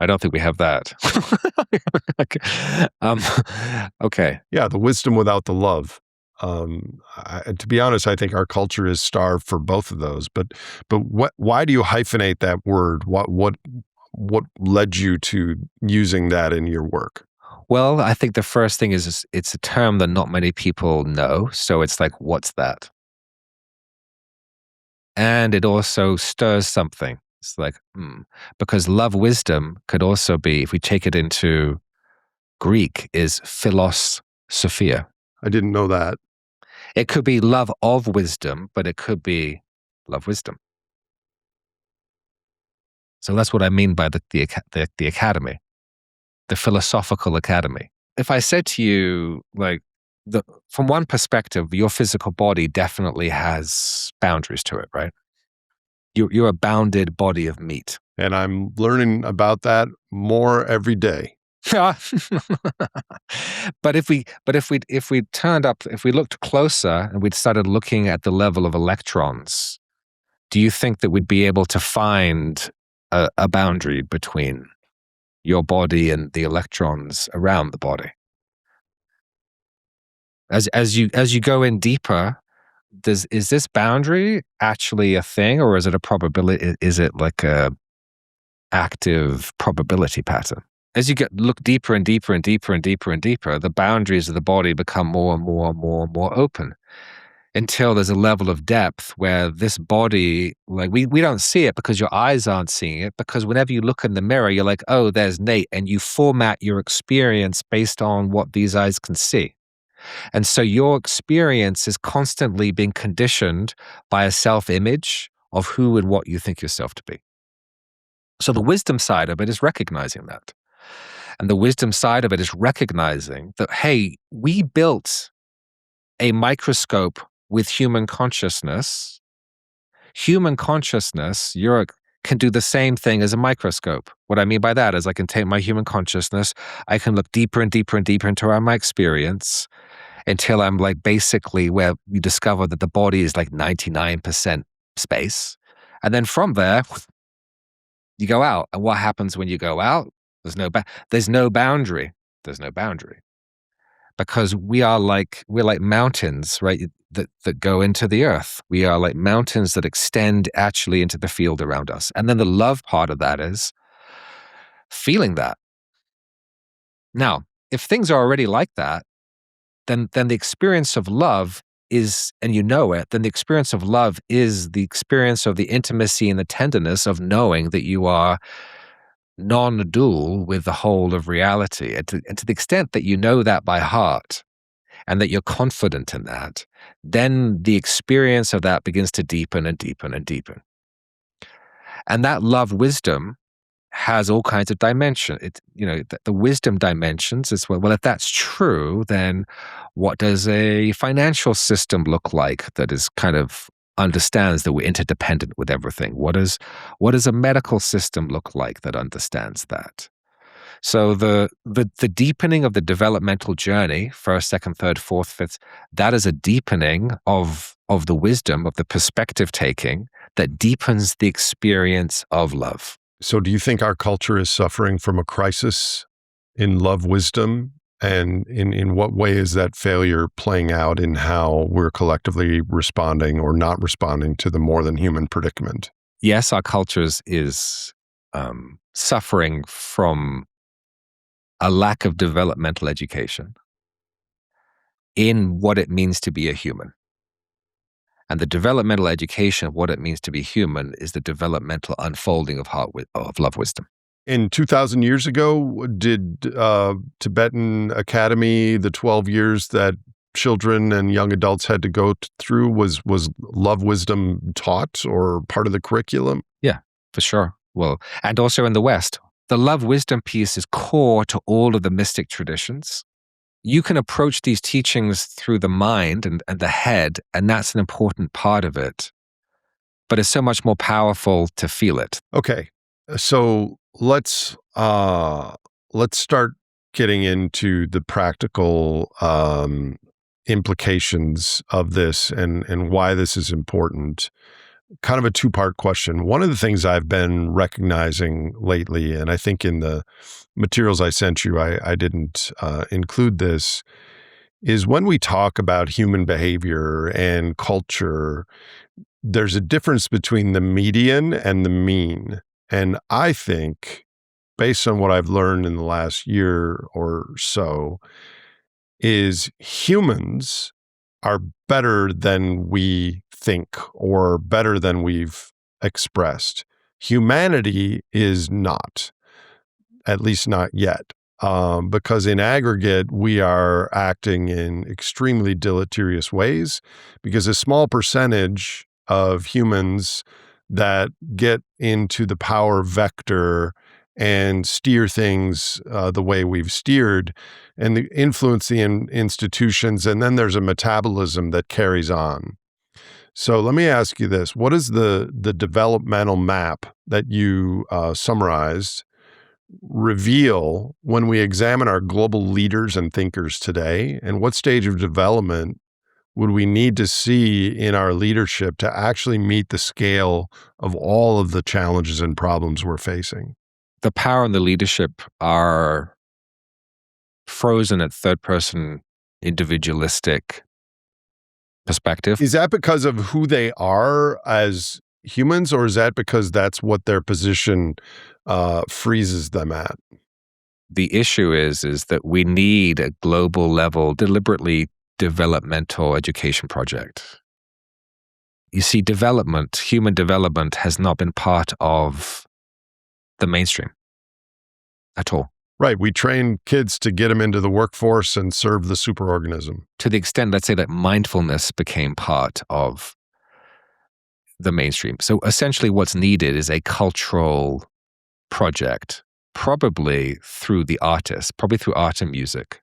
I don't think we have that. Okay. Yeah, the wisdom without the love. To be honest, I think our culture is starved for both of those. But why do you hyphenate that word? What led you to using that in your work? Well, I think the first thing is it's a term that not many people know. So it's like, what's that? And it also stirs something. It's like, because love wisdom could also be, if we take it into Greek, is philos Sophia. I didn't know that. It could be love of wisdom, but it could be love wisdom. So that's what I mean by the academy, the philosophical academy. If I said to you, like, from one perspective, your physical body definitely has boundaries to it, right? You're a bounded body of meat. And I'm learning about that more every day. But if we looked closer and we'd started looking at the level of electrons, do you think that we'd be able to find a boundary between your body and the electrons around the body? As you go in deeper, is this boundary actually a thing, or is it a probability? Is it like a active probability pattern? As you look deeper and deeper and deeper and deeper and deeper, the boundaries of the body become more and more and more and more open, until there's a level of depth where this body, like, we don't see it because your eyes aren't seeing it, because whenever you look in the mirror, you're like, oh, there's Nate, and you format your experience based on what these eyes can see. And so your experience is constantly being conditioned by a self-image of who and what you think yourself to be. So the wisdom side of it is recognizing that. And the wisdom side of it is recognizing that, hey, we built a microscope with human consciousness. Human consciousness, can do the same thing as a microscope. What I mean by that is I can take my human consciousness, I can look deeper and deeper and deeper into my experience until I'm like basically where we discover that the body is like 99% space. And then from there, you go out. And what happens when you go out? There's no boundary. There's no boundary. Because we're like mountains, right? That go into the earth. We are like mountains that extend actually into the field around us. And then the love part of that is feeling that. Now, if things are already like that, then the experience of love is, and you know it, then the experience of love is the experience of the intimacy and the tenderness of knowing that you are non-dual with the whole of reality. And to the extent that you know that by heart and that you're confident in that, then the experience of that begins to deepen and deepen and deepen. And that love wisdom has all kinds of dimension. The wisdom dimensions is, well, if that's true, then what does a financial system look like that is kind of understands that we're interdependent with everything? What does a medical system look like that understands that? So the deepening of the developmental journey, first, second, third, fourth, fifth, that is a deepening of the wisdom, of the perspective taking that deepens the experience of love. So do you think our culture is suffering from a crisis in love wisdom? And in what way is that failure playing out in how we're collectively responding or not responding to the more than human predicament? Yes, our culture is suffering from a lack of developmental education in what it means to be a human. And the developmental education of what it means to be human is the developmental unfolding of love wisdom. In 2,000 years ago, did Tibetan Academy, the 12 years that children and young adults had to go through, was love wisdom taught or part of the curriculum? Yeah, for sure. Well, and also in the West, the love wisdom piece is core to all of the mystic traditions. You can approach these teachings through the mind and the head, and that's an important part of it. But it's so much more powerful to feel it. Okay, so let's start getting into the practical implications of this and why this is important. Kind of a two-part question. One of the things I've been recognizing lately, and I think in the materials I sent you, I didn't include this, is when we talk about human behavior and culture, there's a difference between the median and the mean. And I think, based on what I've learned in the last year or so, is humans are better than we think or better than we've expressed. Humanity is not, at least not yet. because in aggregate, we are acting in extremely deleterious ways because a small percentage of humans that get into the power vector and steer things the way we've steered and influence the institutions. And then there's a metabolism that carries on. So let me ask you this. What is the developmental map that you summarized reveal when we examine our global leaders and thinkers today? And what stage of development would we need to see in our leadership to actually meet the scale of all of the challenges and problems we're facing? The power and the leadership are frozen at third-person individualistic perspective. Is that because of who they are as humans, or is that because that's what their position freezes them at? The issue is that we need a global level, deliberately developmental education project. You see, human development has not been part of the mainstream at all. Right. We train kids to get them into the workforce and serve the superorganism. To the extent, let's say, that mindfulness became part of the mainstream. So essentially what's needed is a cultural project, probably through the artist, probably through art and music,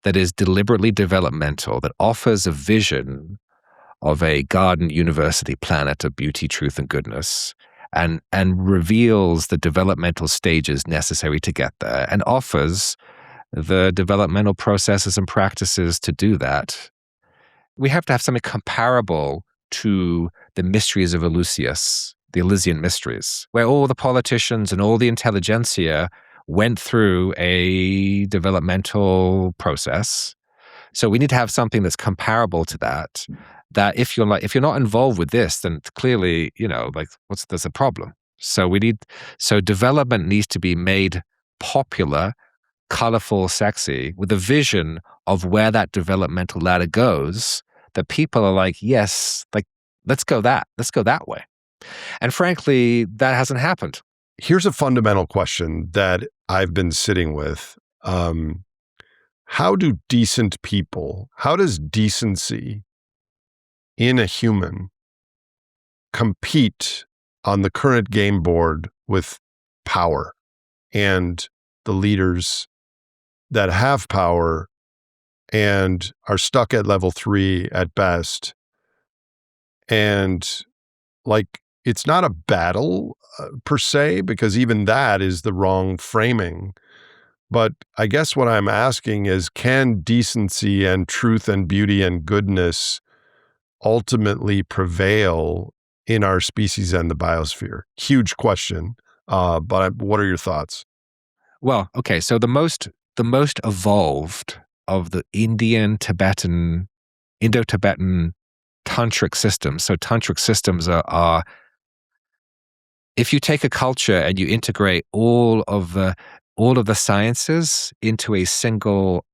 that is deliberately developmental, that offers a vision of a garden university planet of beauty, truth, and goodness, and reveals the developmental stages necessary to get there, and offers the developmental processes and practices to do that. We have to have something comparable to the mysteries of Eleusis, the Elysian mysteries, where all the politicians and all the intelligentsia went through a developmental process. So we need to have something that's comparable to that. That if you're not involved with this, then clearly, there's a problem. So development needs to be made popular, colorful, sexy, with a vision of where that developmental ladder goes, that people are like, yes, let's go that way. And frankly, that hasn't happened. Here's a fundamental question that I've been sitting with. How does decency in a human compete on the current game board with power and the leaders that have power and are stuck at level 3 at best? And it's not a battle per se, because even that is the wrong framing. But I guess what I'm asking is, can decency and truth and beauty and goodness ultimately prevail in our species and the biosphere? Huge question. But what are your thoughts? Well, okay. So the most evolved of the Indo-Tibetan tantric systems. So tantric systems are if you take a culture and you integrate all of the sciences into a single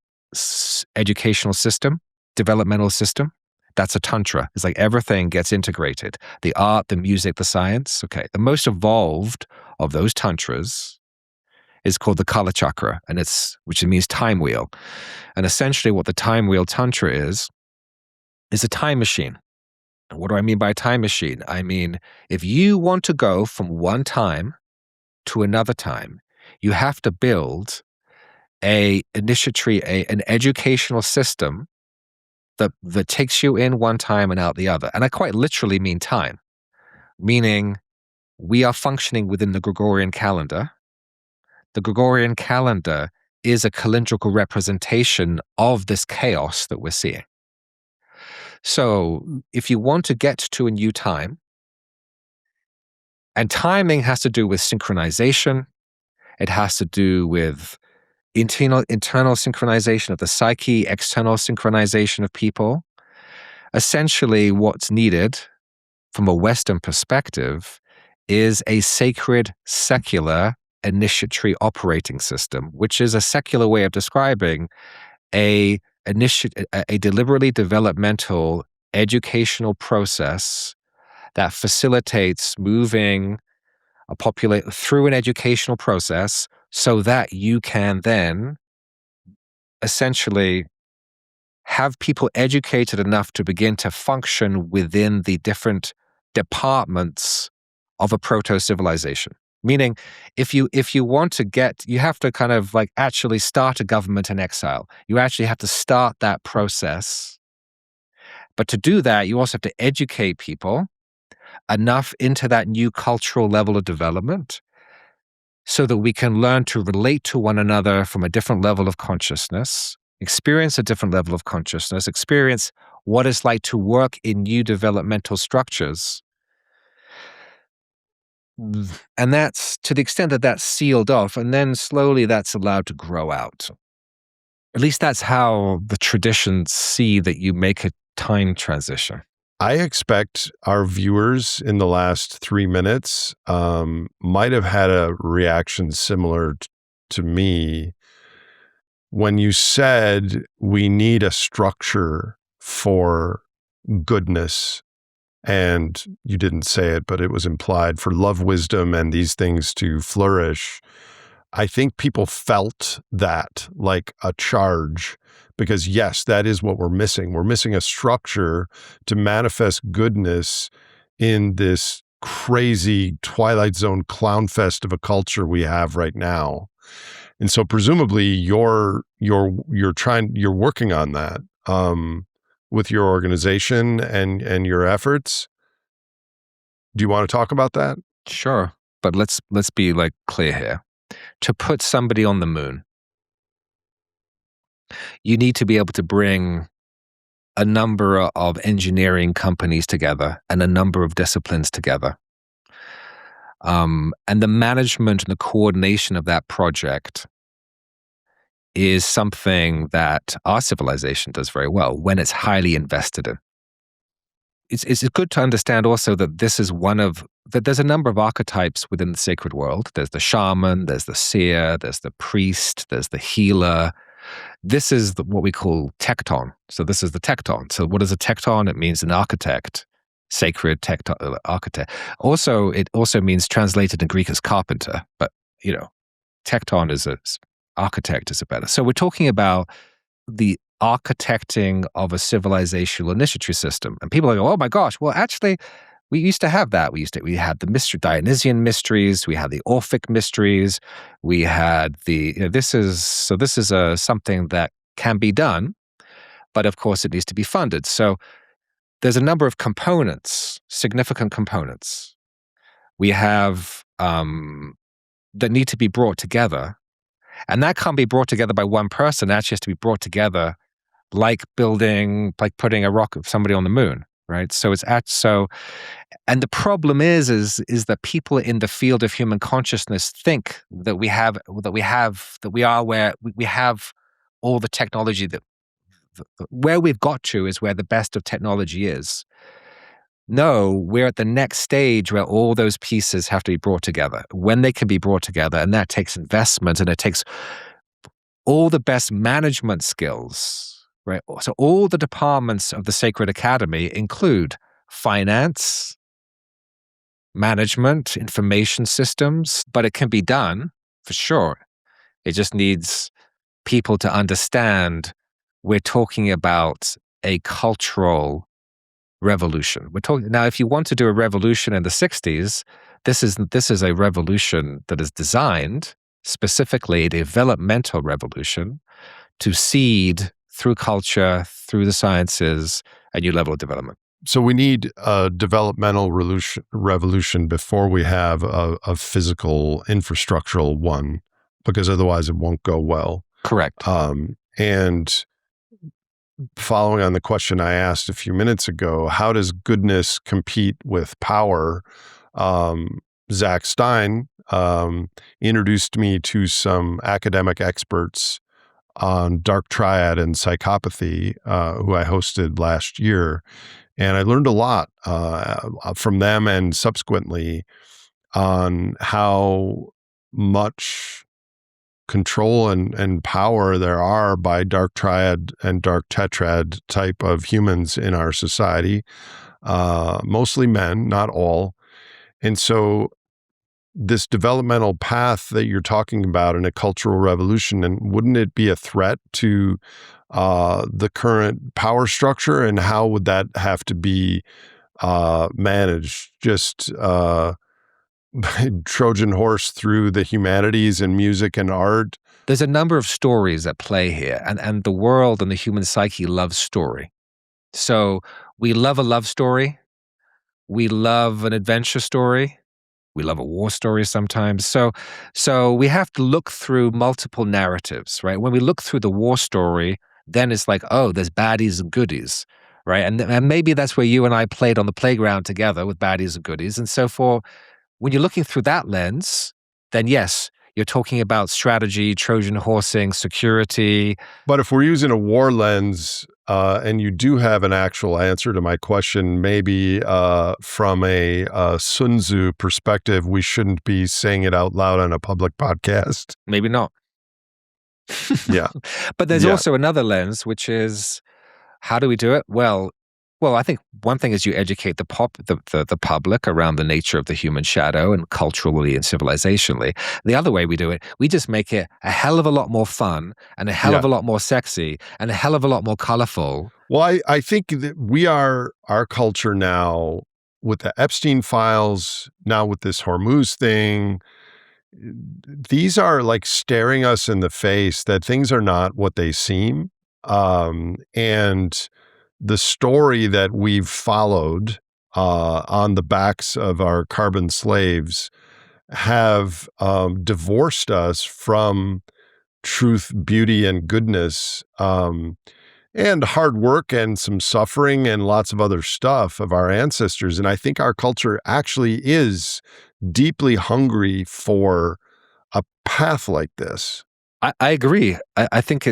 educational system, developmental system, that's a tantra. It's like everything gets integrated. The art, the music, the science. Okay. The most evolved of those tantras is called the Kala Chakra, which means time wheel. And essentially what the time wheel tantra is a time machine. And what do I mean by a time machine? I mean, if you want to go from one time to another time, you have to build an educational system that takes you in one time and out the other. And I quite literally mean time, meaning we are functioning within the Gregorian calendar. The Gregorian calendar is a calendrical representation of this chaos that we're seeing. So if you want to get to a new time, and timing has to do with synchronization, it has to do with internal synchronization of the psyche, external synchronization of people. Essentially, what's needed from a Western perspective is a sacred, secular initiatory operating system, which is a secular way of describing a deliberately developmental educational process that facilitates moving a population through an educational process so that you can then essentially have people educated enough to begin to function within the different departments of a proto-civilization. Meaning, if you want to get, you have to kind of like actually start a government in exile. You actually have to start that process. But to do that, you also have to educate people enough into that new cultural level of development so that we can learn to relate to one another from a different level of consciousness, experience a different level of consciousness, experience what it's like to work in new developmental structures. And that's to the extent that that's sealed off, and then slowly that's allowed to grow out. At least that's how the traditions see that you make a time transition. I expect our viewers in the last 3 minutes might have had a reaction similar to me when you said we need a structure for goodness. And you didn't say it, but it was implied, for love, wisdom, and these things to flourish. I think people felt that like a charge because, yes, that is what we're missing. We're missing a structure to manifest goodness in this crazy Twilight Zone clown fest of a culture we have right now. And so presumably you're working on that with your organization and your efforts. Do you want to talk about that? Sure. But let's be like clear here. To put somebody on the moon, you need to be able to bring a number of engineering companies together and a number of disciplines together. And the management and the coordination of that project is something that our civilization does very well when it's highly invested in. It's good to understand also that this is that there's a number of archetypes within the sacred world. There's the shaman, there's the seer, there's the priest, there's the healer. This is what we call tecton. So this is the tecton. So what is a tecton? It means an architect, sacred tecton, architect. Also, it also means translated in Greek as carpenter. But, tecton is architect is a better. So we're talking about the architecting of a civilizational initiatory system. And people are go, oh my gosh, well, actually, we used to have that. We had the Dionysian mysteries. We had the Orphic mysteries. We had this is something that can be done, but of course it needs to be funded. So there's a number of components, significant components we have that need to be brought together. And that can't be brought together by one person. That actually has to be brought together like putting a rocket, somebody on the moon, right? So and the problem is that people in the field of human consciousness think that we have all the technology where we've got to is where the best of technology is. No, we're at the next stage where all those pieces have to be brought together. When they can be brought together, and that takes investment, and it takes all the best management skills. Right. So all the departments of the Sacred Academy include finance, management, information systems, but it can be done for sure. It just needs people to understand we're talking about a cultural revolution. Now, if you want to do a revolution in the 60s, this is a revolution that is designed specifically a developmental revolution to seed through culture, through the sciences, a new level of development. So we need a developmental revolution before we have a physical, infrastructural one, because otherwise it won't go well. Correct. And following on the question I asked a few minutes ago, how does goodness compete with power? Zach Stein introduced me to some academic experts on dark triad and psychopathy, who I hosted last year. And I learned a lot from them and subsequently on how much control and power there are by dark triad and dark tetrad type of humans in our society, mostly men, not all. And so this developmental path that you're talking about in a cultural revolution, and wouldn't it be a threat to the current power structure, and how would that have to be managed? Just Trojan horse through the humanities and music and art? There's a number of stories at play here, and the world and the human psyche loves story. So we love a love story. We love an adventure story. We love a war story sometimes. So we have to look through multiple narratives, right? When we look through the war story, then it's like, oh, there's baddies and goodies, right? And maybe that's where you and I played on the playground together with baddies and goodies. And so when you're looking through that lens, then yes, you're talking about strategy, Trojan horsing, security. But if we're using a war lens, and you do have an actual answer to my question, maybe from a Sun Tzu perspective, we shouldn't be saying it out loud on a public podcast. Maybe not. Yeah. But there's also another lens, which is, how do we do it? Well, I think one thing is you educate the public around the nature of the human shadow, and culturally and civilizationally. The other way we do it, we just make it a hell of a lot more fun, and a hell of a lot more sexy, and a hell of a lot more colorful. Well, I think that our culture now, with the Epstein files, now with this Hormuz thing, these are like staring us in the face that things are not what they seem. And the story that we've followed on the backs of our carbon slaves have divorced us from truth, beauty, and goodness, and hard work and some suffering and lots of other stuff of our ancestors. And I think our culture actually is deeply hungry for a path like this. I agree. I think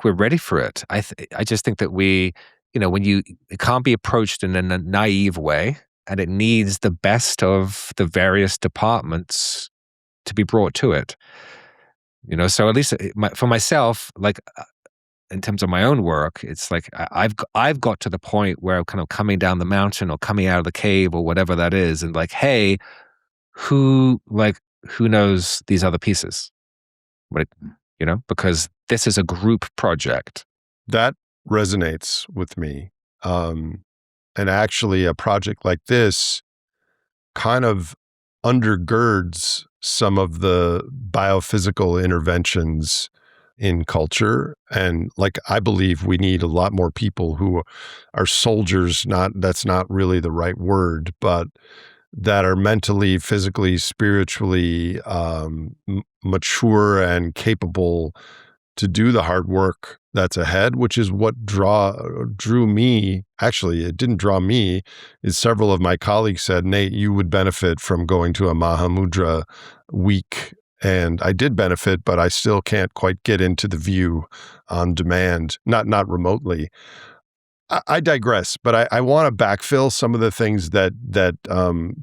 we're ready for it. I just think that it can't be approached in a naive way, and it needs the best of the various departments to be brought to it. So at least for myself, like in terms of my own work, it's like I've got to the point where I'm kind of coming down the mountain or coming out of the cave or whatever that is, and like, hey, who knows these other pieces? Because this is a group project. That resonates with me. And actually, a project like this kind of undergirds some of the biophysical interventions in culture. And like, I believe we need a lot more people who are soldiers, that's not really the right word, but that are mentally, physically, spiritually mature and capable to do the hard work that's ahead, which is what drew me. Actually, it didn't draw me. Is several of my colleagues said, Nate, you would benefit from going to a Mahamudra week. And I did benefit, but I still can't quite get into the view on demand, not remotely. I digress, but I want to backfill some of the things that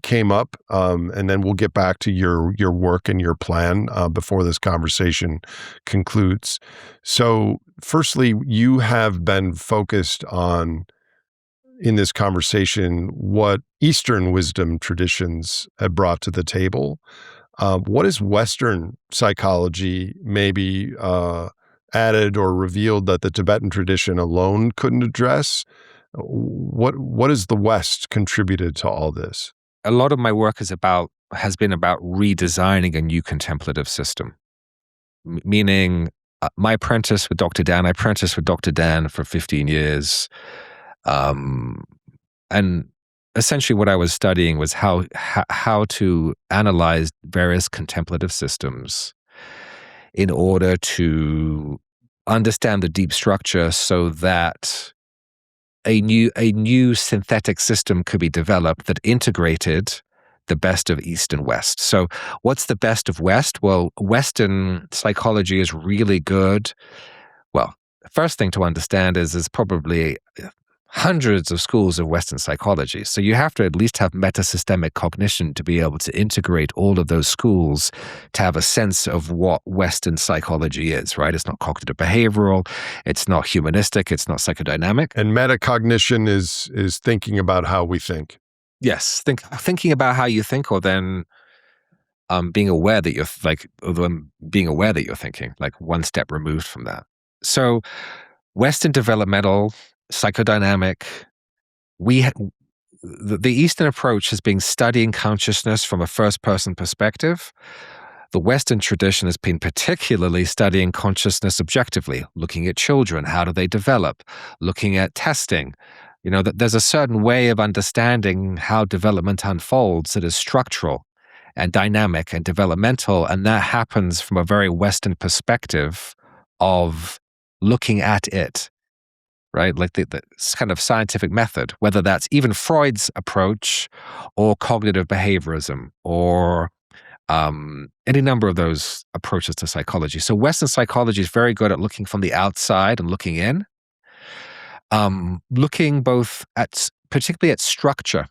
came up, and then we'll get back to your work and your plan before this conversation concludes. So, firstly, you have been focused on, in this conversation, what Eastern wisdom traditions have brought to the table. What is Western psychology maybe added or revealed that the Tibetan tradition alone couldn't address? What has the West contributed to all this? A lot of my work has been about redesigning a new contemplative system. Meaning, I apprenticed with Dr. Dan for 15 years. And essentially what I was studying was how to analyze various contemplative systems in order to understand the deep structure, so that a new synthetic system could be developed that integrated the best of East and West. So what's the best of West? Well, Western psychology is really good. Well, the first thing to understand is there's probably hundreds of schools of Western psychology. So you have to at least have metasystemic cognition to be able to integrate all of those schools to have a sense of what Western psychology is, right? It's not cognitive behavioral, it's not humanistic, it's not psychodynamic. And metacognition is thinking about how we think. Yes, thinking about how you think, or then being aware that you're being aware that you're thinking, like one step removed from that. So Western developmental, psychodynamic, the Eastern approach has been studying consciousness from a first-person perspective. The Western tradition has been particularly studying consciousness objectively, looking at children, how do they develop, looking at testing. That there's a certain way of understanding how development unfolds that is structural and dynamic and developmental, and that happens from a very Western perspective of looking at it, right? Like the kind of scientific method, whether that's even Freud's approach or cognitive behaviorism or any number of those approaches to psychology. So Western psychology is very good at looking from the outside and looking in, looking both at, particularly at structure.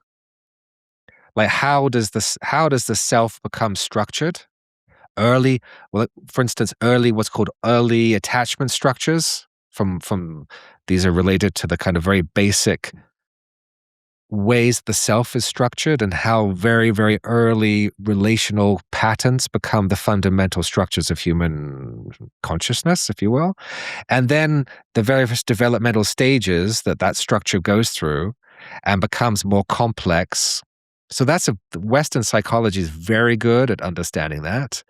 Like how does the self become structured? Early, for instance, what's called early attachment structures from these are related to the kind of very basic ways the self is structured and how very, very early relational patterns become the fundamental structures of human consciousness, if you will. And then the various developmental stages that structure goes through and becomes more complex. So Western psychology is very good at understanding that.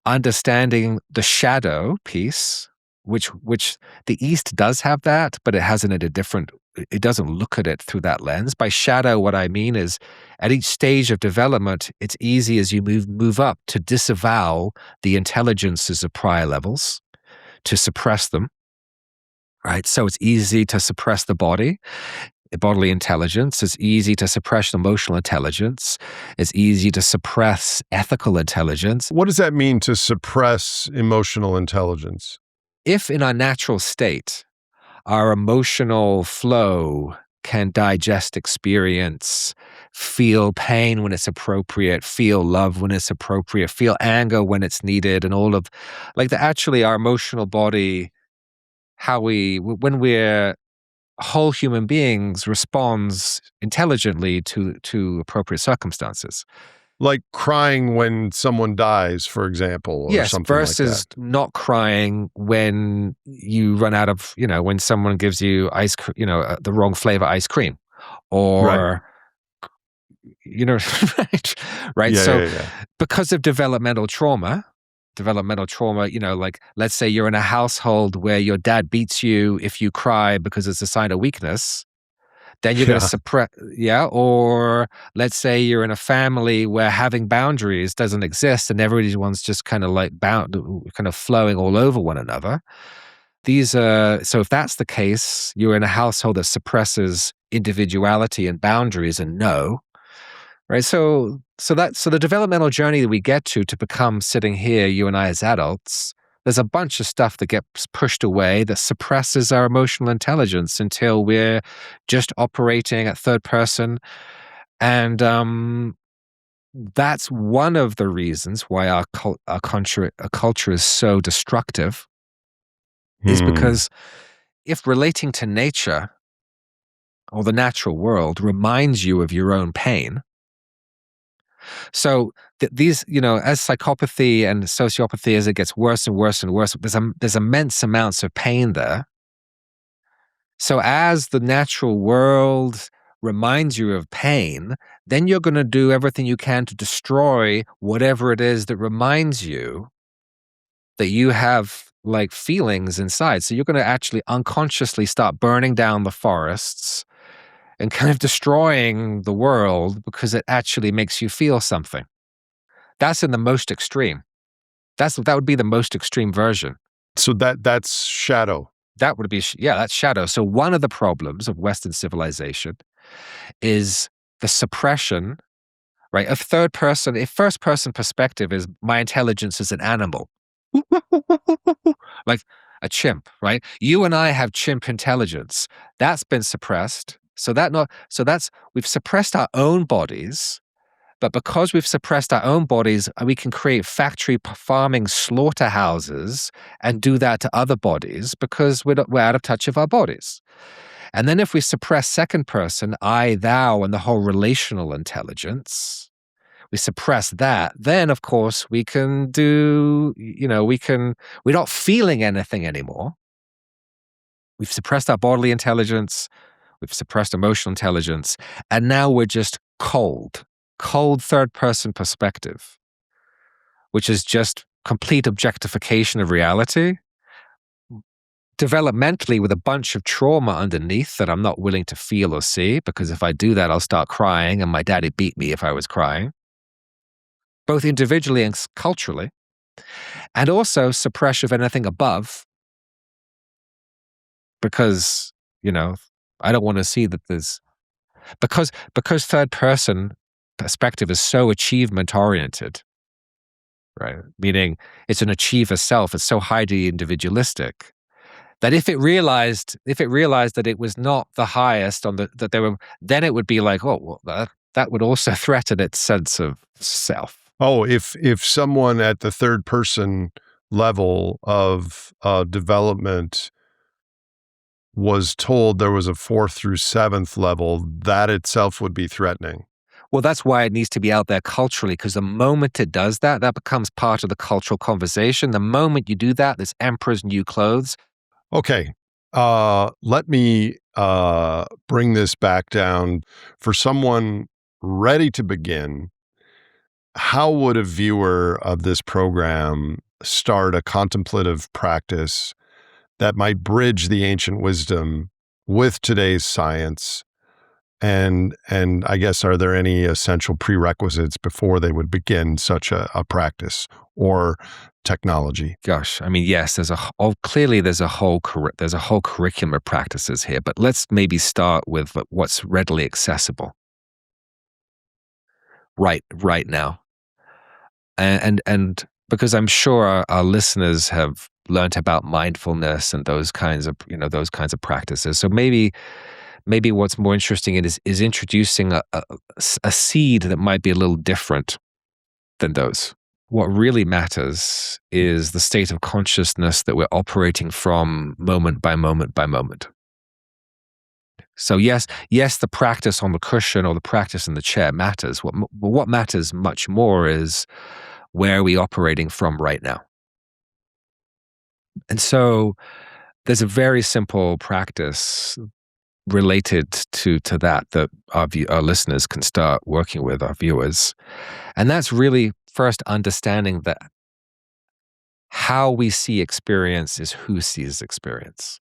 Understanding the shadow piece, which the East does have that, but it has it in a different, it doesn't look at it through that lens. By shadow, what I mean is at each stage of development, it's easy as you move up to disavow the intelligences of prior levels, to suppress them, right? So it's easy to suppress the bodily intelligence. It's easy to suppress emotional intelligence. It's easy to suppress ethical intelligence. What does that mean, to suppress emotional intelligence? If in our natural state, our emotional flow can digest experience, feel pain when it's appropriate, feel love when it's appropriate, feel anger when it's needed, and all of, actually our emotional body, when we're whole human beings, responds intelligently to appropriate circumstances. Like crying when someone dies, for example, or yes, something versus like that. Not crying when you run out of, when someone gives you ice cream, the wrong flavor ice cream, or, right? Right. Yeah, So yeah. because of developmental trauma, let's say you're in a household where your dad beats you if you cry because it's a sign of weakness. Then you're going to suppress, or let's say you're in a family where having boundaries doesn't exist and everyone's just kind of flowing all over one another. So if that's the case, you're in a household that suppresses individuality and boundaries and right? So the developmental journey that we get to become sitting here, you and I as adults, there's a bunch of stuff that gets pushed away that suppresses our emotional intelligence until we're just operating at third person. And that's one of the reasons why our culture is so destructive, is because if relating to nature or the natural world reminds you of your own pain, so these, as psychopathy and sociopathy, as it gets worse and worse and worse, there's immense amounts of pain there. So as the natural world reminds you of pain, then you're going to do everything you can to destroy whatever it is that reminds you that you have feelings inside. So you're going to actually unconsciously start burning down the forests and kind of destroying the world because it actually makes you feel something. That's in the most extreme. That would be the most extreme version. So that's shadow. That would be, that's shadow. So one of the problems of Western civilization is the suppression, right? If first person perspective is my intelligence is an animal, like a chimp, right? You and I have chimp intelligence. That's been suppressed. We've suppressed our own bodies. But because we've suppressed our own bodies, we can create factory farming slaughterhouses and do that to other bodies because we're out of touch of our bodies. And then if we suppress second person, I, thou, and the whole relational intelligence, we suppress that, then of course we can do, we're not feeling anything anymore. We've suppressed our bodily intelligence, we've suppressed emotional intelligence, and now we're just cold third-person perspective, which is just complete objectification of reality, developmentally with a bunch of trauma underneath that I'm not willing to feel or see, because if I do that, I'll start crying, and my daddy beat me if I was crying, both individually and culturally, and also suppression of anything above, because, I don't want to see that there's, because third person perspective is so achievement oriented, right? Meaning it's an achiever self. It's so highly individualistic that if it realized that it was not the highest that they were, then it would be like, oh, well, that would also threaten its sense of self. Oh, if someone at the third person level of development was told there was a 4th through 7th level, that itself would be threatening. Well, that's why it needs to be out there culturally, because the moment it does that, that becomes part of the cultural conversation. The moment you do that, there's emperor's new clothes. Okay. Let me bring this back down. For someone ready to begin, how would a viewer of this program start a contemplative practice that might bridge the ancient wisdom with today's science? And I guess, are there any essential prerequisites before they would begin such a practice or technology? Gosh, I mean, yes, clearly there's a whole curriculum of practices here, but let's maybe start with what's readily accessible right now. And because I'm sure our listeners have learned about mindfulness and those kinds of practices. So maybe what's more interesting is introducing a seed that might be a little different than those. What really matters is the state of consciousness that we're operating from moment by moment by moment. So yes, the practice on the cushion or the practice in the chair matters. What matters much more is where are we operating from right now? And so there's a very simple practice related to that our listeners can start working with, our viewers. And that's really first understanding that how we see experience is who sees experience.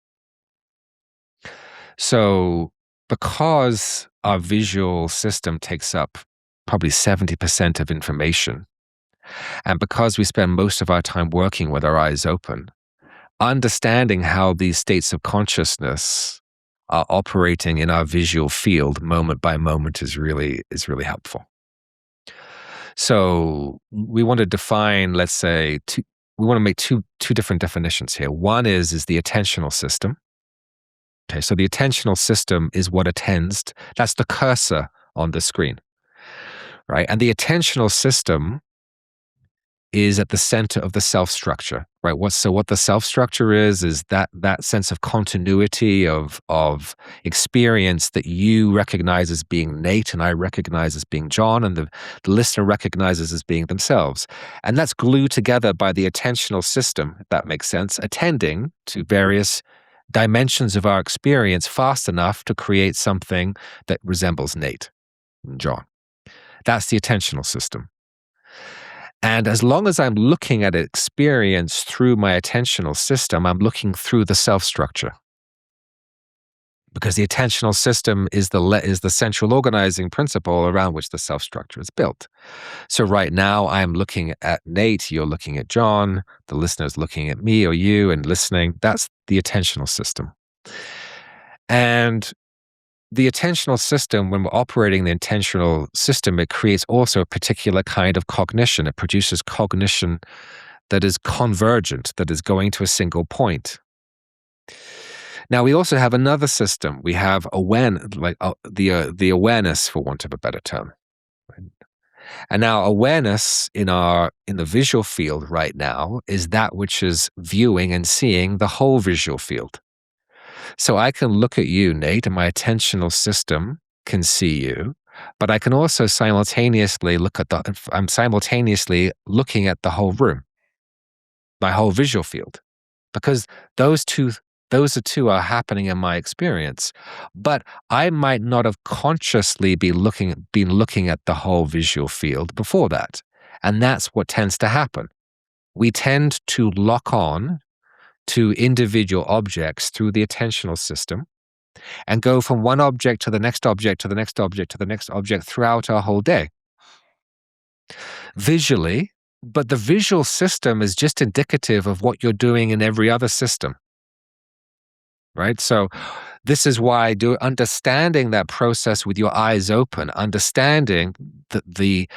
So because our visual system takes up probably 70% of information, and because we spend most of our time working with our eyes open, understanding how these states of consciousness are operating in our visual field moment by moment is really helpful. So we want to define, let's say, we want to make two different definitions here. One is the attentional system. Okay, so the attentional system is what attends. That's the cursor on the screen, right? And the attentional system is at the center of the self structure, right? What the self structure is that sense of continuity of experience that you recognize as being Nate and I recognize as being John, and the listener recognizes as being themselves. And that's glued together by the attentional system, if that makes sense, attending to various dimensions of our experience fast enough to create something that resembles Nate and John. That's the attentional system. And as long as I'm looking at experience through my attentional system, I'm looking through the self-structure. Because the attentional system is the central organizing principle around which the self-structure is built. So right now, I'm looking at Nate, you're looking at John, the listener's looking at me or you and listening. That's the attentional system. And the attentional system, when we're operating the attentional system, it creates also a particular kind of cognition. It produces cognition that is convergent, that is going to a single point. Now, we also have another system. We have the awareness, for want of a better term. And now awareness in the visual field right now is that which is viewing and seeing the whole visual field. So I can look at you, Nate, and my attentional system can see you. but I can also simultaneously I'm simultaneously looking at the whole room, my whole visual field, because those two are happening in my experience. But I might not have consciously been looking at the whole visual field before that. And that's what tends to happen. We tend to lock on to individual objects through the attentional system and go from one object to the next object to the next object to the next object throughout our whole day. Visually, but the visual system is just indicative of what you're doing in every other system. Right? So this is why understanding that process with your eyes open, understanding the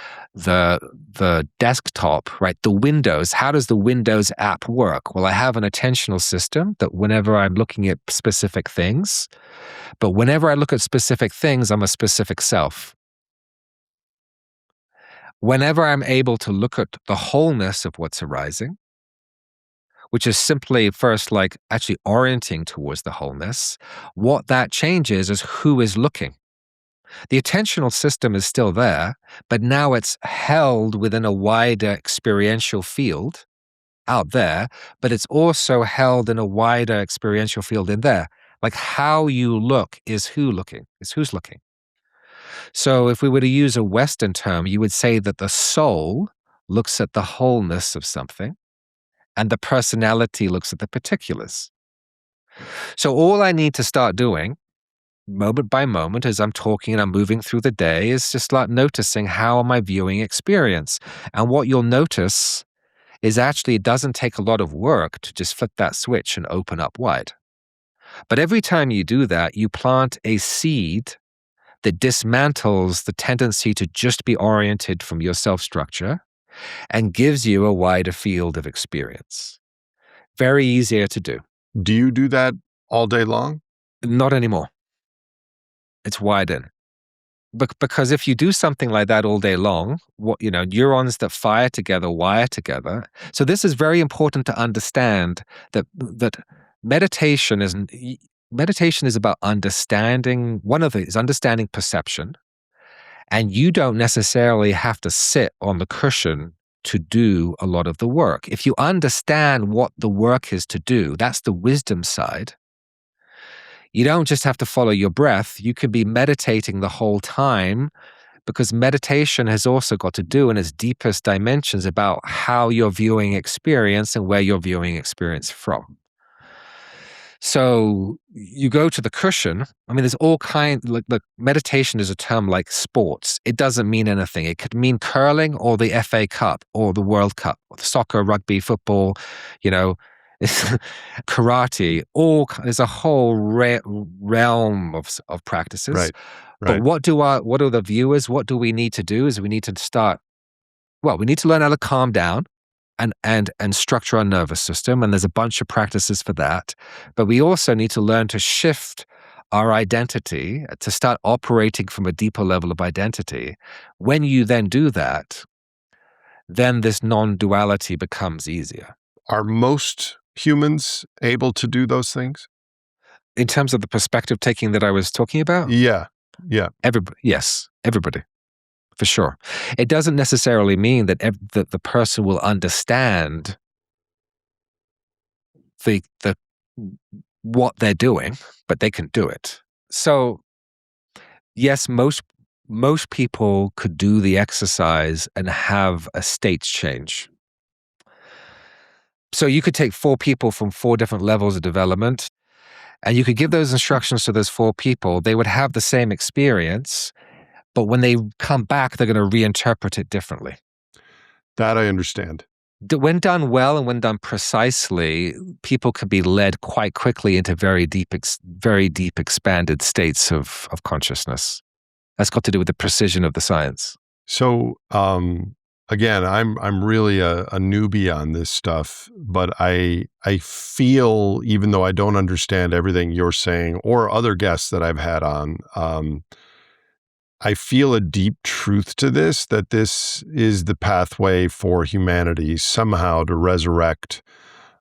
desktop, right? The Windows, how does the Windows app work? Well, I have an attentional system that whenever I'm looking at specific things, but whenever I look at specific things, I'm a specific self. Whenever I'm able to look at the wholeness of what's arising, which is simply first like actually orienting towards the wholeness, what that changes is who is looking. The attentional system is still there, but now it's held within a wider experiential field out there, but it's also held in a wider experiential field in there. Like how you look is who's looking. So if we were to use a Western term, you would say that the soul looks at the wholeness of something, and the personality looks at the particulars. So all I need to start doing, moment by moment, as I'm talking and I'm moving through the day, is just start noticing how am I viewing experience. And what you'll notice is actually it doesn't take a lot of work to just flip that switch and open up wide. But every time you do that, you plant a seed that dismantles the tendency to just be oriented from your self-structure and gives you a wider field of experience. Very easier to do. Do you do that all day long? Not anymore. It's wide in. Because if you do something like that all day long, neurons that fire together wire together. So this is very important to understand that meditation is about understanding. One of it is understanding perception. And you don't necessarily have to sit on the cushion to do a lot of the work. If you understand what the work is to do, that's the wisdom side. You don't just have to follow your breath. You could be meditating the whole time, because meditation has also got to do in its deepest dimensions about how you're viewing experience and where you're viewing experience from. So you go to the cushion. I mean, there's all kinds, like meditation is a term like sports. It doesn't mean anything. It could mean curling or the FA Cup or the World Cup, or the soccer, rugby, football, karate. There's a whole realm of practices. Right. But what are the viewers? What do we need to do is we need to learn how to calm down and structure our nervous system. And there's a bunch of practices for that. But we also need to learn to shift our identity, to start operating from a deeper level of identity. When you then do that, then this non-duality becomes easier. Are most humans able to do those things? In terms of the perspective taking that I was talking about? Yeah. Yes, everybody. For sure. It doesn't necessarily mean that the person will understand what they're doing, but they can do it. So, yes, most people could do the exercise and have a state change. So you could take 4 people from 4 different levels of development, and you could give those instructions to those 4 people. They would have the same experience, but when they come back, they're going to reinterpret it differently. That I understand. When done well and when done precisely, people can be led quite quickly into very deep expanded states of consciousness. That's got to do with the precision of the science. So, again, I'm really a newbie on this stuff, but I feel, even though I don't understand everything you're saying or other guests that I've had on, I feel a deep truth to this, that this is the pathway for humanity somehow to resurrect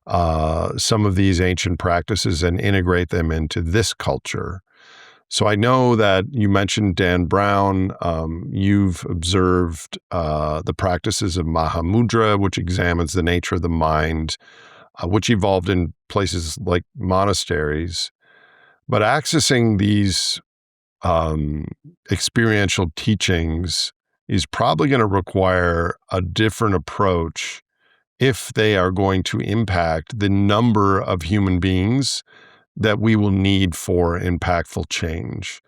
some of these ancient practices and integrate them into this culture. So I know that you mentioned Dan Brown. You've observed the practices of Mahamudra, which examines the nature of the mind, which evolved in places like monasteries. But accessing these experiential teachings is probably going to require a different approach if they are going to impact the number of human beings that we will need for impactful change.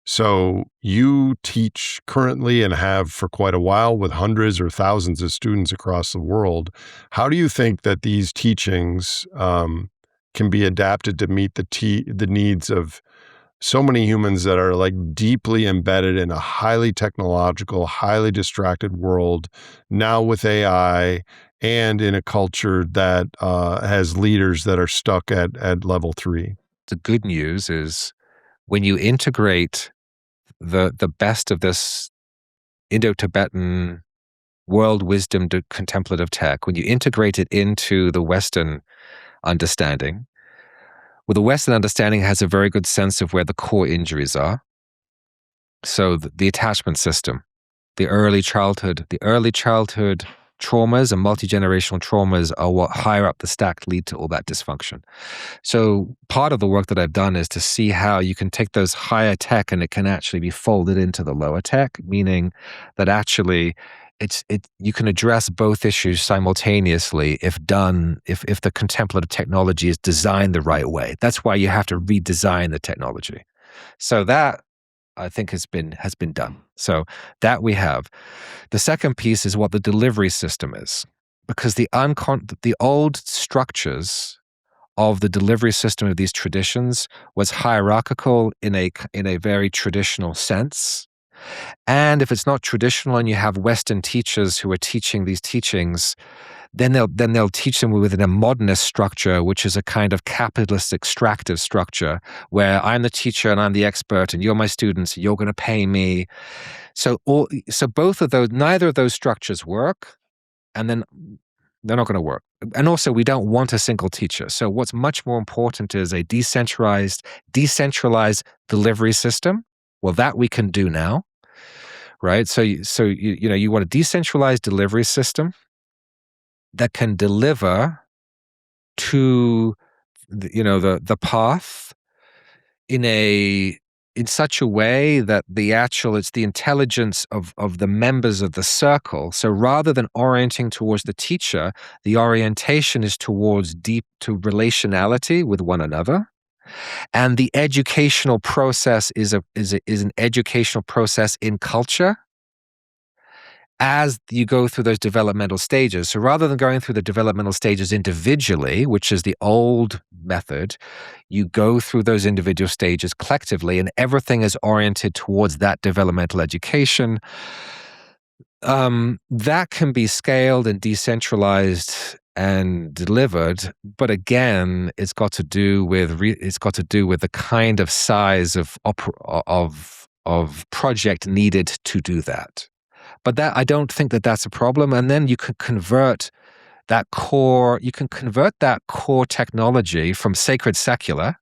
So you teach currently and have for quite a while with hundreds or thousands of students across the world. How do you think that these teachings can be adapted to meet the needs of so many humans that are like deeply embedded in a highly technological, highly distracted world now with AI, and in a culture that has leaders that are stuck at level 3? The good news is when you integrate the best of this Indo-Tibetan world wisdom to contemplative tech, when you integrate it into the Western understanding, well, the Western understanding has a very good sense of where the core injuries are. So the attachment system, the early childhood traumas and multi-generational traumas are what higher up the stack lead to all that dysfunction. So part of the work that I've done is to see how you can take those higher tech and it can actually be folded into the lower tech, meaning that actually you can address both issues simultaneously if the contemplative technology is designed the right way. That's why you have to redesign the technology. So that I think has been done. So that we have. The second piece is what the delivery system is, because the old structures of the delivery system of these traditions was hierarchical in a very traditional sense. And if it's not traditional and you have Western teachers who are teaching these teachings, then they'll teach them within a modernist structure, which is a kind of capitalist extractive structure where I'm the teacher and I'm the expert and you're my students, you're going to pay me. So both of those, neither of those structures work, and then they're not going to work. And also, we don't want a single teacher. So what's much more important is a decentralized delivery system. Well, that we can do now, right? So you want a decentralized delivery system that can deliver to the path in such a way that it's the intelligence of the members of the circle. So rather than orienting towards the teacher, the orientation is towards deep to relationality with one another. And the educational process is an educational process in culture as you go through those developmental stages. So rather than going through the developmental stages individually, which is the old method, you go through those individual stages collectively, and everything is oriented towards that developmental education. That can be scaled and decentralized and delivered, but again, it's got to do with the kind of size of project needed to do that. But that I don't think that's a problem. And then you can convert that core technology from sacred secular,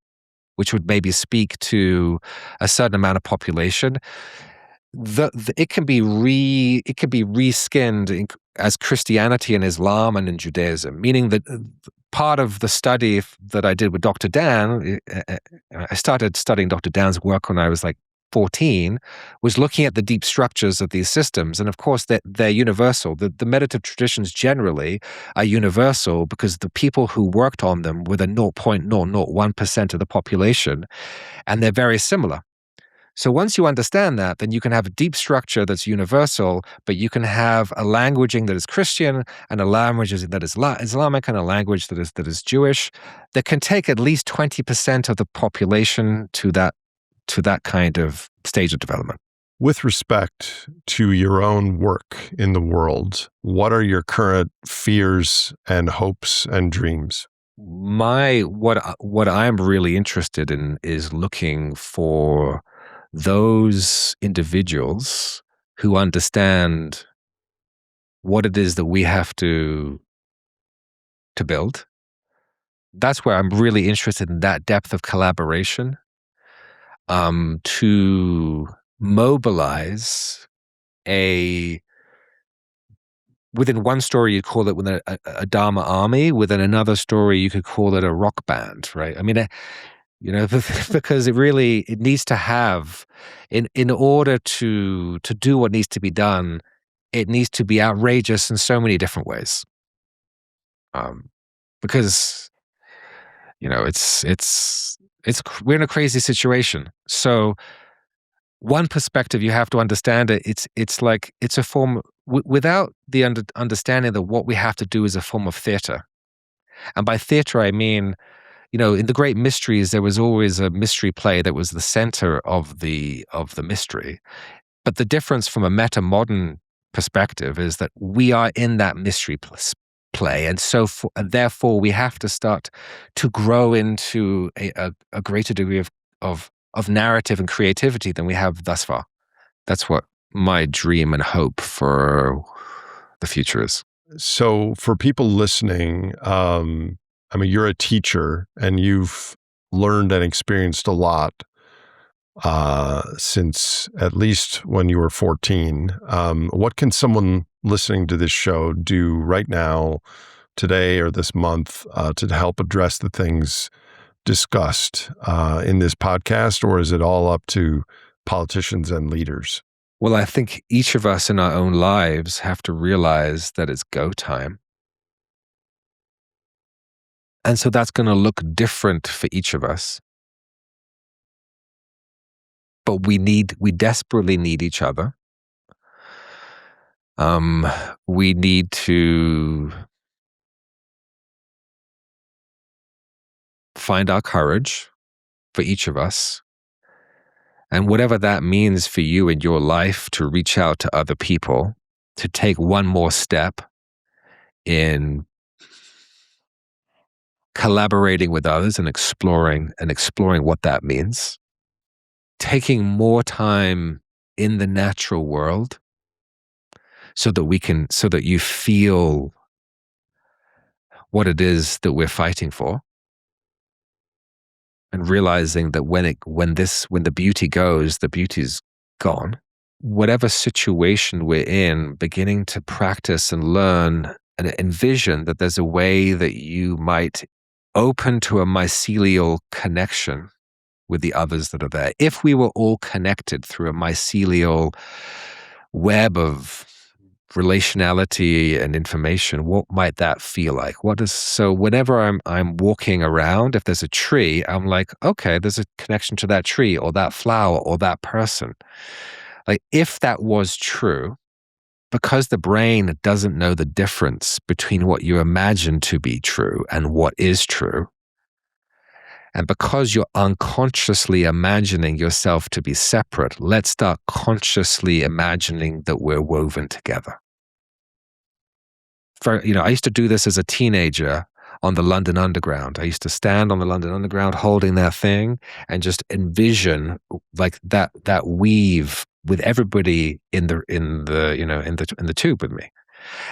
which would maybe speak to a certain amount of population. It can be reskinned as Christianity and Islam and in Judaism, meaning that part of the study that I did with Dr. Dan, I started studying Dr. Dan's work when I was like 14, was looking at the deep structures of these systems. And of course, they're universal. The meditative traditions generally are universal because the people who worked on them were the 0.001% of the population, and they're very similar. So once you understand that, then you can have a deep structure that's universal, but you can have a languaging that is Christian and a language that is Islamic and a language that is Jewish that can take at least 20% of the population to that kind of stage of development. With respect to your own work in the world, what are your current fears and hopes and dreams? What I'm really interested in is looking for those individuals who understand what it is that we have to build. That's where I'm really interested in that depth of collaboration. to mobilize within one story you call it within a Dharma army, within another story you could call it a rock band, right? I mean, because it needs to have, in order to do what needs to be done, it needs to be outrageous in so many different ways. Because we're in a crazy situation. So one perspective you have to understand it. It's like it's a form without the understanding that what we have to do is a form of theater. And by theater I mean, in the great mysteries there was always a mystery play that was the center of the mystery. But the difference from a meta-modern perspective is that we are in that mystery play, and so therefore we have to start to grow into a greater degree of narrative and creativity than we have thus far. That's what my dream and hope for the future is. So for people listening, I mean, you're a teacher and you've learned and experienced a lot since at least when you were 14. What can someone listening to this show do right now, today or this month, to help address the things discussed in this podcast, or is it all up to politicians and leaders? Well, I think each of us in our own lives have to realize that it's go time. And so that's going to look different for each of us. But we desperately need each other. We need to find our courage for each of us. And whatever that means for you in your life, to reach out to other people, to take one more step in collaborating with others and exploring what that means. Taking more time in the natural world so that you feel what it is that we're fighting for. And realizing that when the beauty goes, the beauty's gone. Whatever situation we're in, beginning to practice and learn and envision that there's a way that you might open to a mycelial connection with the others that are there. If we were all connected through a mycelial web of relationality and information, what might that feel like? So whenever I'm walking around, if there's a tree, I'm like, okay, there's a connection to that tree or that flower or that person. Like, if that was true, because the brain doesn't know the difference between what you imagine to be true and what is true, and because you're unconsciously imagining yourself to be separate, let's start consciously imagining that we're woven together. I used to do this as a teenager on the London Underground. I used to stand on the London Underground holding that thing and just envision like that weave with everybody in the tube with me.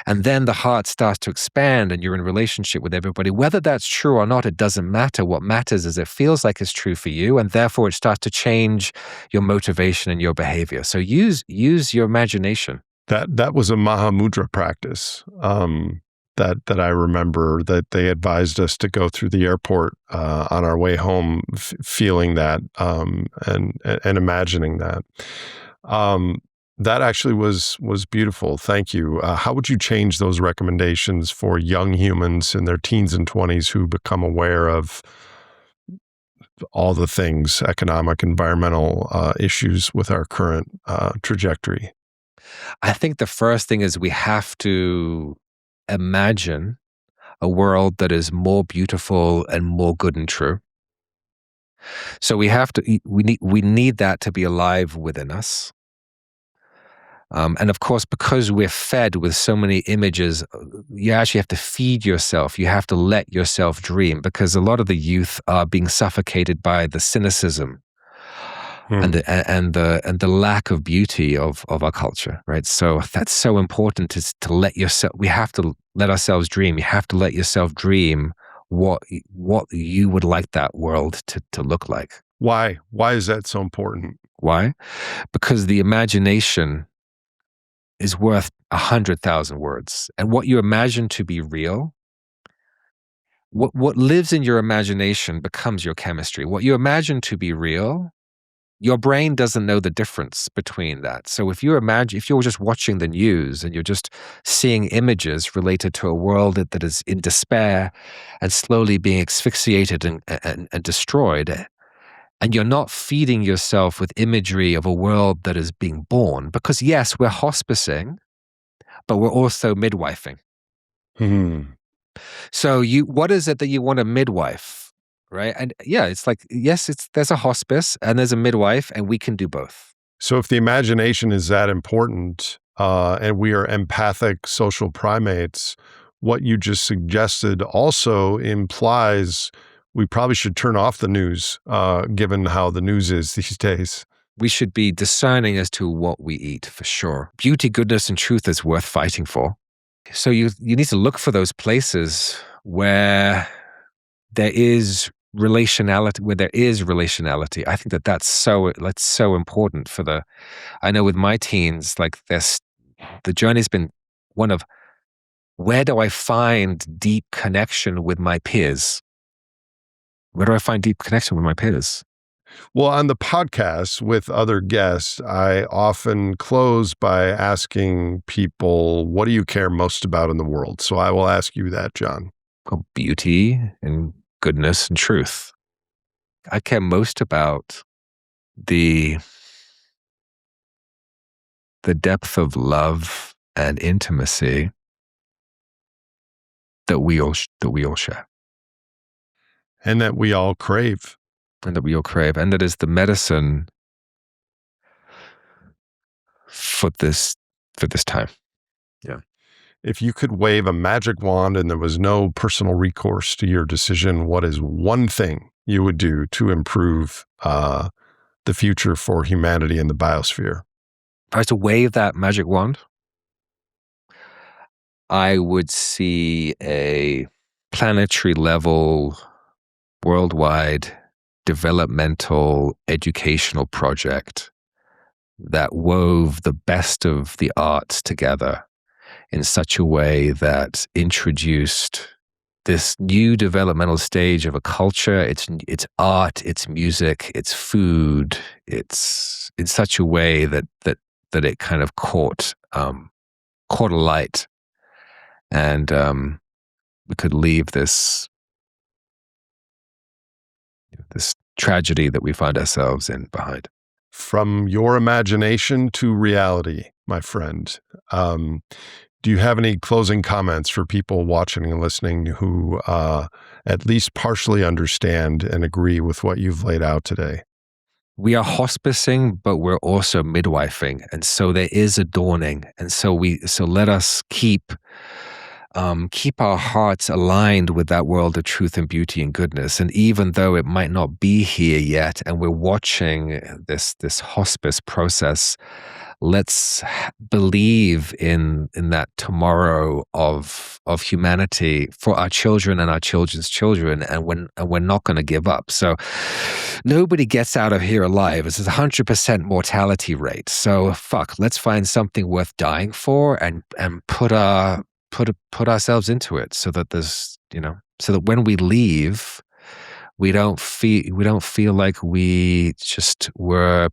And then the heart starts to expand and you're in relationship with everybody. Whether that's true or not, it doesn't matter. What matters is it feels like it's true for you, and therefore it starts to change your motivation and your behavior. So use your imagination. That was a Mahamudra practice that I remember that they advised us to go through the airport on our way home, feeling that and imagining that. That actually was beautiful. Thank you. How would you change those recommendations for young humans in their teens and 20s who become aware of all the things, economic, environmental issues with our current trajectory? I think the first thing is we have to imagine a world that is more beautiful and more good and true. So we need that to be alive within us. And of course, because we're fed with so many images, you actually have to feed yourself. You have to let yourself dream, because a lot of the youth are being suffocated by the cynicism and the lack of beauty of our culture, right? So that's so important, is to let yourself. We have to let ourselves dream. You have to let yourself dream what you would like that world to look like. Why? Why is that so important? Why? Because the imagination is worth 100,000 words. And what you imagine to be real, what lives in your imagination becomes your chemistry. What you imagine to be real, your brain doesn't know the difference between that. So if you're just watching the news and you're just seeing images related to a world that is in despair and slowly being asphyxiated and destroyed, and you're not feeding yourself with imagery of a world that is being born, because yes, we're hospicing, but we're also midwifing. So what is it that you want to midwife, right? And yeah, it's like, yes, there's a hospice and there's a midwife, and we can do both. So if the imagination is that important, and we are empathic social primates, what you just suggested also implies we probably should turn off the news, given how the news is these days. We should be discerning as to what we eat, for sure. Beauty, goodness, and truth is worth fighting for. So you need to look for those places where there is relationality. I think that's so important I know with my teens, like the journey's been one of, where do I find deep connection with my peers? Where do I find deep connection with my peers? Well, on the podcast with other guests, I often close by asking people, what do you care most about in the world? So I will ask you that, John. Well, beauty and goodness and truth. I care most about the depth of love and intimacy that we all share. And that we all crave. And that is the medicine for this time. Yeah. If you could wave a magic wand and there was no personal recourse to your decision, what is one thing you would do to improve the future for humanity and the biosphere? If I was to wave that magic wand, I would see a planetary level, worldwide developmental educational project that wove the best of the arts together in such a way that introduced this new developmental stage of a culture. It's art, it's music, it's food. It's in such a way that it kind of caught a light, and we could leave this tragedy that we find ourselves in behind. From your imagination to reality, my friend. Do you have any closing comments for people watching and listening who at least partially understand and agree with what you've laid out today? We are hospicing, but we're also midwifing. And so there is a dawning. And so let us keep our hearts aligned with that world of truth and beauty and goodness. And even though it might not be here yet, and we're watching this hospice process, let's believe in that tomorrow of humanity for our children and our children's children, and we're not going to give up. So nobody gets out of here alive. It's a 100% mortality rate. So let's find something worth dying for and put ourselves into it, so that so that when we leave, we don't feel like we just were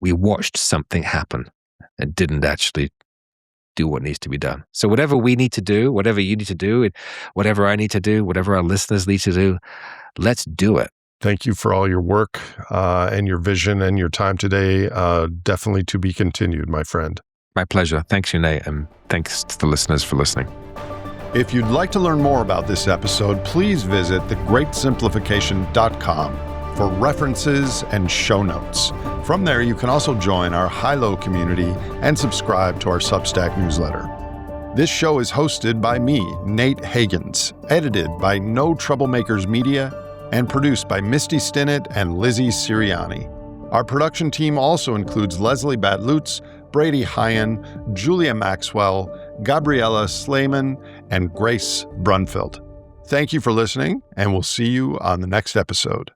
we watched something happen and didn't actually do what needs to be done. So whatever we need to do, whatever you need to do, whatever I need to do, whatever our listeners need to do, let's do it. Thank you for all your work and your vision and your time today. Definitely to be continued, my friend. My pleasure. Thanks, Nate, and thanks to the listeners for listening. If you'd like to learn more about this episode, please visit thegreatsimplification.com for references and show notes. From there, you can also join our high-low community and subscribe to our Substack newsletter. This show is hosted by me, Nate Hagans, edited by No Troublemakers Media, and produced by Misty Stinnett and Lizzie Siriani. Our production team also includes Leslie Batlutz, Brady Hyen, Julia Maxwell, Gabriella Slayman, and Grace Brunfeld. Thank you for listening, and we'll see you on the next episode.